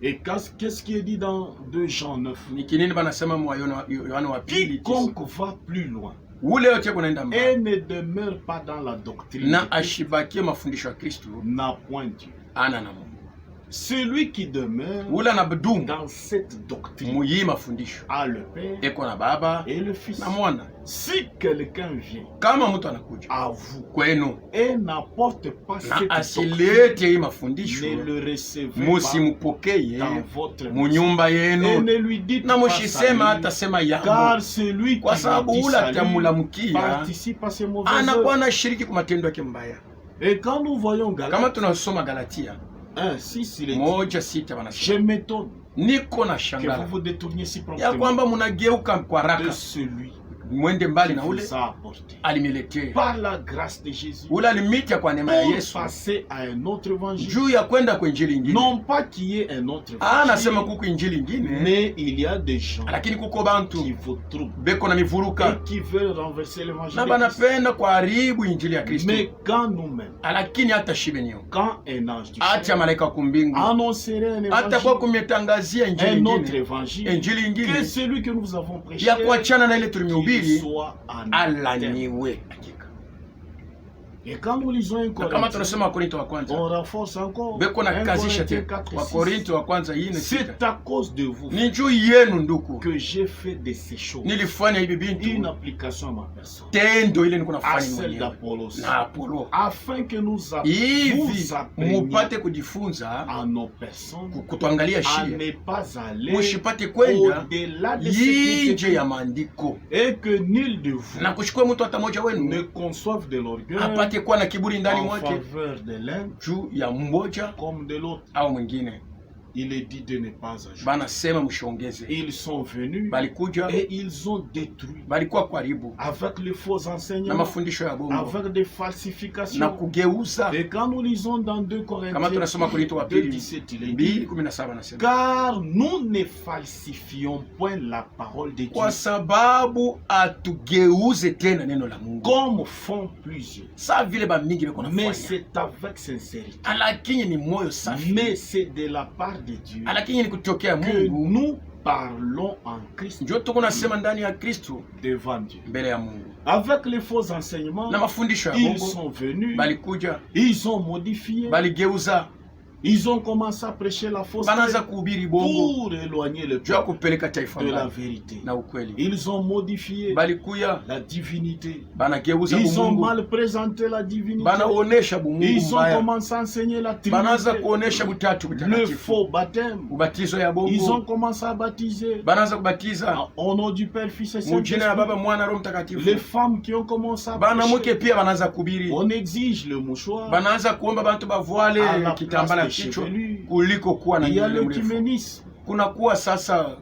Et qu'est-ce qui est dit dans 2 Jean 9? Ni kinini banasema mu Yohana wa pili 9. Quiconque va plus loin Ule yote kunaenda et mbali ne demeure pas dans la doctrine de na Christ ashibakie mafundisho ya Kristo n'a point Dieu. ana na Mungu. Celui qui demeure Ule anadumu dans cette doctrine muyi mafundisho a le Père eko na Baba et le Fils. na Mwana. Si quelqu'un vient Kama mtu anakuja à vous kwenu et n'apporte pas na cette doctrine, asilete hii mafundisho, ne le recevez pas musimpokeye dans votre mu maison nyumba et yenu ne lui dites na pas mushisema salut, hata sema yangu, car celui qui kwa sababu vous dit ule salut atamulamukia participe à ses mauvaises anakuwa œuvres. anashiriki kwa matendo yake mbaya. Et quand nous voyons Kama Galates tunasoma Galatia 1, 6, il est dit, 1:6 je wanasema, m'étonne niko na que shangala vous vous détourniez si ya promptement kwamba mnageuka kwa de haraka celui mwende qui mbali na ule vous a apporté. alimiletea. Par la grâce de Jésus, Ule alimitia kwa neema ya pour Yesu passer à un autre évangile. juu ya kwenda kwa injili ingine. Non pas qu'il y ait un autre Anasema évangile, kuku injili ingine, mais il y a des gens lakini kuko qui bantu vous troublent beko na mivuruka et qui veulent renverser l'évangile na de Christ. banapenda kuharibu injili ya Kristo. Mais quand nous-mêmes, Lakini hata shibe niyo, quand un ange du acha ciel malaika kumbingu annoncerait un hata kwa évangile, kumetangazia injili un autre ingine, évangile, injili que ingine celui que nous avons prêché, ya kuachana na ile qu'il tulimehubiri, soit anathème. alaniwe. Hakika Et quand nous lisons un na kama Corinthiens, tunasema Wakorinto wa kwanza, on renforce encore. beko na 1 kazisha Corinthiens tena 4 et 6. Wakorinto wa kwanza 4:6, C'est à cause de vous ni juu yenu nduku que j'ai fait de ces choses nilifanya hivi une bintu, application à ma personne, tendo ile niko à nafanya celle mwenyewe d'Apollos, na Apolo, afin que nous hivi vous appreniez mupate kujifunza à nos personnes kutuangalia à shia, ne pas aller mushipate kwenda au-delà de ce qui est yinje ya écrit, maandiko, et que nul de vous na kuchukua mtu hata moja ne wenu conçoive de l'orgueil apate kuwa na kiburi ndani en mwake faveur de l'un juu ya mmoja comme de l'autre. au mwingine. Il est dit de ne pas ajouter. Banasema mshongeze. Ils sont venus Balikuja et ils ont détruit balikuwa karibu avec les faux na enseignements, mafundisho ya bongo avec des na falsifications. kugeuza. Et quand nous lisons dans 2 Kama Corinthiens tunasoma Korinto wa pili 2:17, il est dit, 2:17 nasema, car nous ne falsifions point la parole de Dieu kwa sababu atugeuze tena neno la Mungu comme font plusieurs, saa vile ba mingi beko mais nafanya, c'est avec sincérité, lakini ni moyo safi, mais c'est de la part de Dieu lakini ni kutokea que Mungu. nous parlons en Christ Ndio tuko nasema ndani ya Kristo devant Dieu. mbele ya Mungu. Avec les faux enseignements, Na mafundisho ya ils bongo sont venus, balikuja ils ont modifié, baligeuza, ils ont commencé à prêcher la fausseté banaanza kuhubiri bongo pour éloigner le juu ya peuple kupeleka taifa de la mbali vérité. na ukweli. Ils ont modifié Balikuya la divinité. banageuza Ils ont bumungu, mal présenté la divinité. banaonesha bumungu Ils ont mbaya, commencé à enseigner la banaanza trinité, kuonesha butatu le butakatifu, faux baptême. ubatizo ya Ils ont bongo, commencé à baptiser banaanza kubatiza au nom du Père, Fils et mujina ya Baba, Saint-Esprit. Mwana, Roho Les Mtakatifu. femmes qui ont commencé à Banamuke prêcher, pia banaanza kubiri, on exige le mouchoir banaanza kuomba bantu à bavwale la kitambala place des kichwa chevelus. kuliko kuwa na Il y a nywele mrefu. l'œcuménisme, Kuna kuwa sasa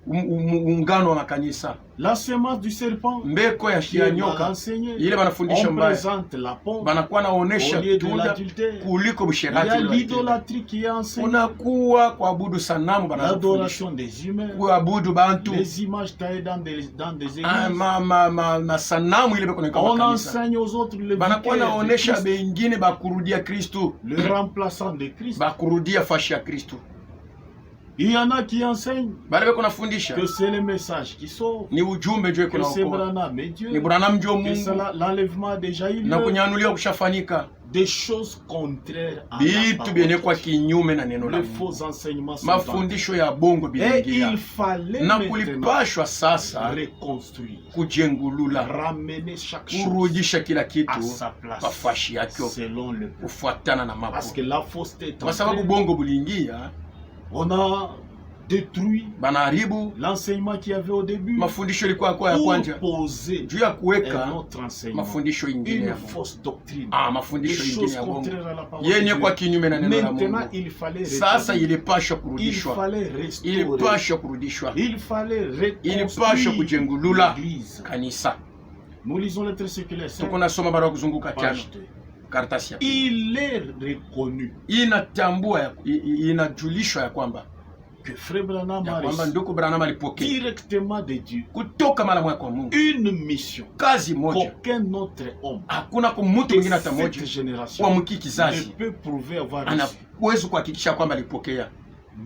ungano wa makanisa, la semence du serpent mbeko ya qui est mal nyoka enseignée. ile banafundisha On mbaya, présente la pompe banakuwa naonesha au lieu de tunda l'adultère. kuliko Il y busherati. a uliotenda. l'idolâtrie qui est enseignée, Unakuwa kuabudu sanamu, banaanza kufundisha l'adoration des humains, kuabudu bantu, les images taillées dans des ah, églises. masanamu ile beko na On kanisa, enseigne aux autres le banakuwa vicaire de naonesha Christ, bengine bakurudia Kristu, le remplaçant de Christ. bakurudia fashi ya Kristu. Il y en a qui enseignent Bale beko nafundisha que c'est le message qui sauve, ni ujumbe njo iko que c'est naokoa, Branham et Dieu, ni Branham njo que c'est Mungu, l'enlèvement a déjà eu na lieu. kunyanuliwa kushafanika, Des choses contraires à la bitu parole byenye de kwa Dieu. kinyume na neno la Les Mungu, faux enseignements sont entrés. mafundisho ya bongo Et bilingia, il fallait na maintenant kulipashwa sasa reconstruire, kujengulula, ramener chaque chose kurudisha kila à kitu sa place pafashi yake selon le peuple. kufuatana na Parce mambo, que la fausseté est kwa sababu entrée, bongo buliingia, on a détruit banaharibu l'enseignement qu'il y avait au début mafundisho ilikuwa kwa ya pour kwanja poser juu ya un kuweka autre enseignement, mafundisho ingine une ya bongo, fausse doctrine, mafundisho des ingine choses ya bongo contraires à la parole yenye de kwa Dieu. kinyume na neno la Maintenant, Mungu. il fallait Sasa rétablir, ilipashwa il kurudishwa, fallait restaurer, ilipashwa kurudishwa, il fallait ilipashwa reconstruire kujengulula l'Église. kanisa. Nous lisons les 13 séculaires saints, Tuko nasoma barua kuzunguka tano, page 2. karatasi ya pili. Il est reconnu Inatambua inajulishwa ya kwamba que Frère Branham a kwamba reçu ndugu Branham alipokea directement de Dieu kutoka mara moja kwa Mungu une mission kazi moja, qu'aucun autre homme hakuna kwa mtu de mwingine hata cette moja génération kwa mki ne kizazi peut prouver avoir reçu. anaweza kuhakikisha kwamba alipokea.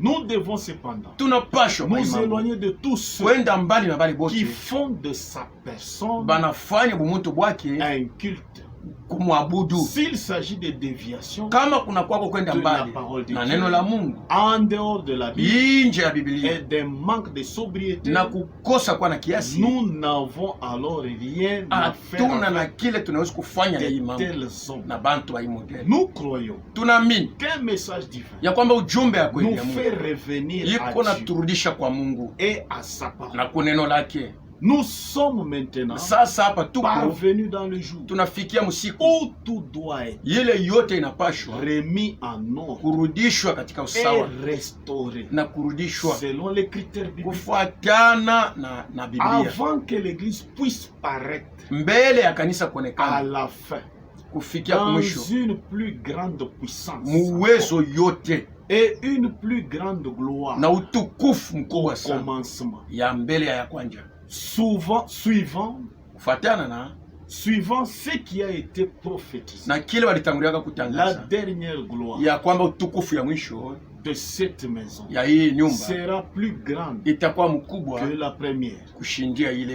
Nous devons cependant Tunapashwa kwa nous imani éloigner de tous ceux kwenda mbali na bali qui bote font de sa personne banafanya bumuntu bwake un culte. kumwabudu. S'il s'agit de déviation Kama kuna kwako kwenda de la mbali parole de na Dieu, neno la Mungu en dehors de la Bible nje ya Biblia et d'un manque de sobriété, na kukosa kwa na kiasi, nous n'avons alors rien à faire hatuna na avec kile tunaweza kufanya na hii de mambo tels hommes. na bantu wa hii modeli. Nous croyons Tunaamini qu'un message divin ya kwamba ujumbe ya kweli nous ya fait Mungu revenir iko à Dieu naturudisha kwa Mungu et à sa parole. na kuneno lake. Nous sommes maintenant parvenus dans le jour où tout doit être remis en ordre et restauré selon les critères bibliques avant que l'Église puisse paraître à la fin dans une plus grande puissance et une plus grande gloire au commencement. Souvent, suivant ce qui a été prophétisé, la dernière gloire de cette maison sera plus grande que la première.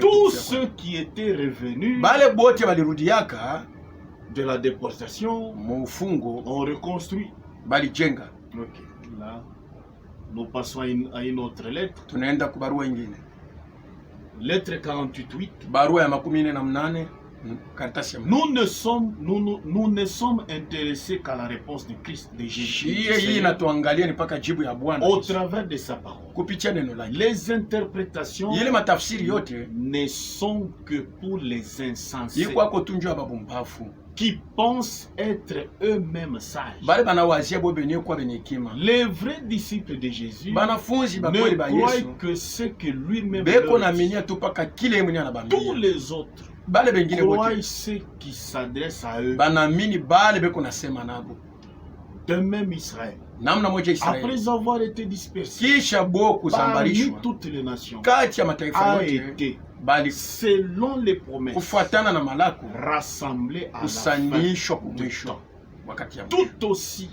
Tous ceux qui étaient revenus de la déportation ont reconstruit. Okay. Là, nous passons à une autre lettre. Lettre 48.8. Nous ne sommes intéressés qu'à la réponse de Christ, de Jésus, au travers de sa parole. Les interprétations ne sont que pour les insensés qui pensent être eux-mêmes sages. Les vrais disciples de Jésus ne croient que ce que lui-même leur dit. Tous les autres croient ceux qui s'adressent à eux. De même Israël, après avoir été dispersé parmi toutes les nations, a été, selon les promesses, rassemblé à la fin du temps. Tout aussi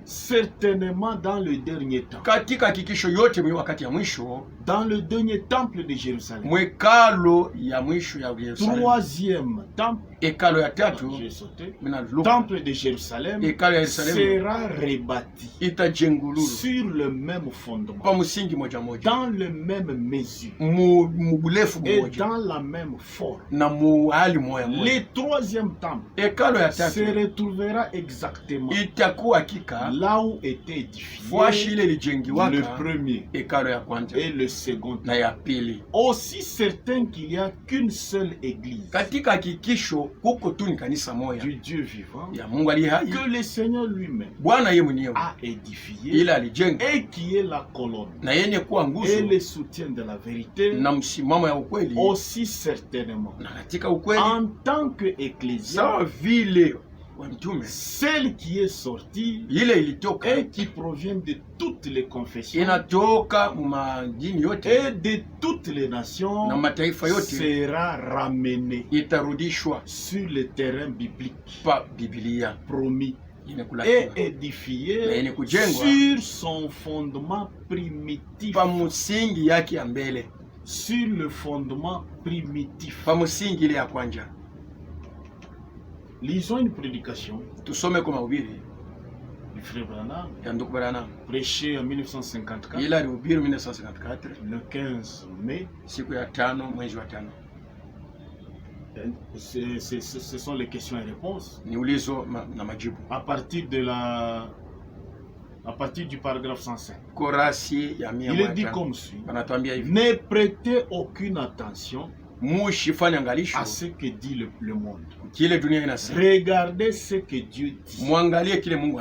certainement dans le dernier temps, dans le dernier temple de Jérusalem, troisième temple, temple de Jérusalem sera rebâti sur le même fondement, dans le même mesure et dans la même forme. Le troisième temple se retrouvera exactement là où était édifié le premier et le second. Aussi certain qu'il n'y a qu'une seule église du Dieu vivant que le Seigneur lui-même a édifié et qui est la colonne et le soutien de la vérité. Aussi certainement en tant qu'ecclésia, celle qui est sortie et qui provient de toutes les confessions et de toutes les nations sera ramenée sur le terrain biblique promis et édifié sur son fondement primitif, sur le fondement primitif. Lisons une prédication du frère Branham, prêché en 1954, le 15 mai. Ce sont les questions et réponses. À partir du paragraphe 105. Il est dit comme suit: ne prêtez aucune attention à ce que dit le monde. Regardez ce que Dieu dit.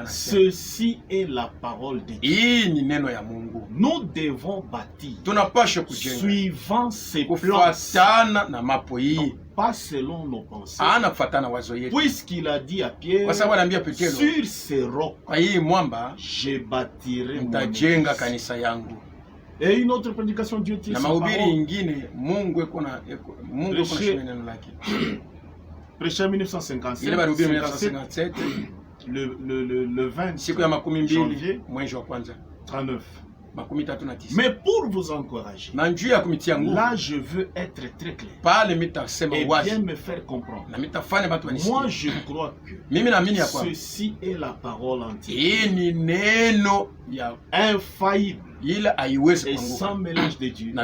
Ceci est la parole de Dieu. Nous devons bâtir suivant ses plans, pas selon nos pensées. Puisqu'il a dit à Pierre, sur ces rocs, je bâtirai mon église. Et une autre prédication, Dieu tient sa parole. Prêché en 1957, le 20 janvier 39. Mais pour vous encourager, là je veux être très clair et bien me faire comprendre. Moi je crois que ceci est la parole entière, infaillible et sans mélange de Dieu,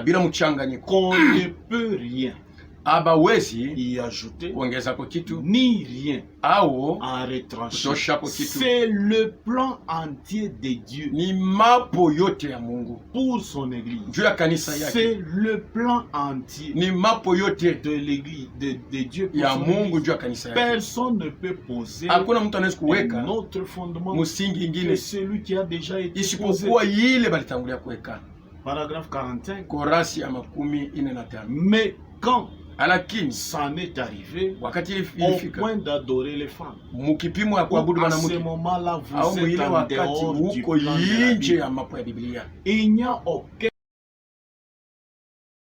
qu'on ne peut rien abawezi y ajouter kuongeza kwa kitu ni rien au en retrancher. C'est c'est le plan entier de Dieu ni mapo yote ya Mungu pour son église. juu ya kanisa yake. C'est le plan entier ni mapo yote de l'église de Dieu pour ya son Mungu église. juu ya kanisa yake. Personne ne peut poser Hakuna mtu anaweza kuweka notre fondement msingi que ingine celui qui a déjà été posé. isipokuwa ile balitangulia kuweka. Paragraphe 45. Korasi ya 45. Mais quand Lakini ça n'est arrivé wakati au ilifika point d'adorer les femmes, mukipimo ya kuabudu à ce wanawake moment-là au vous êtes ile en wakati dehors du huko plan de la nje Bible. ya mapo ya Biblia, Il n'y a aucun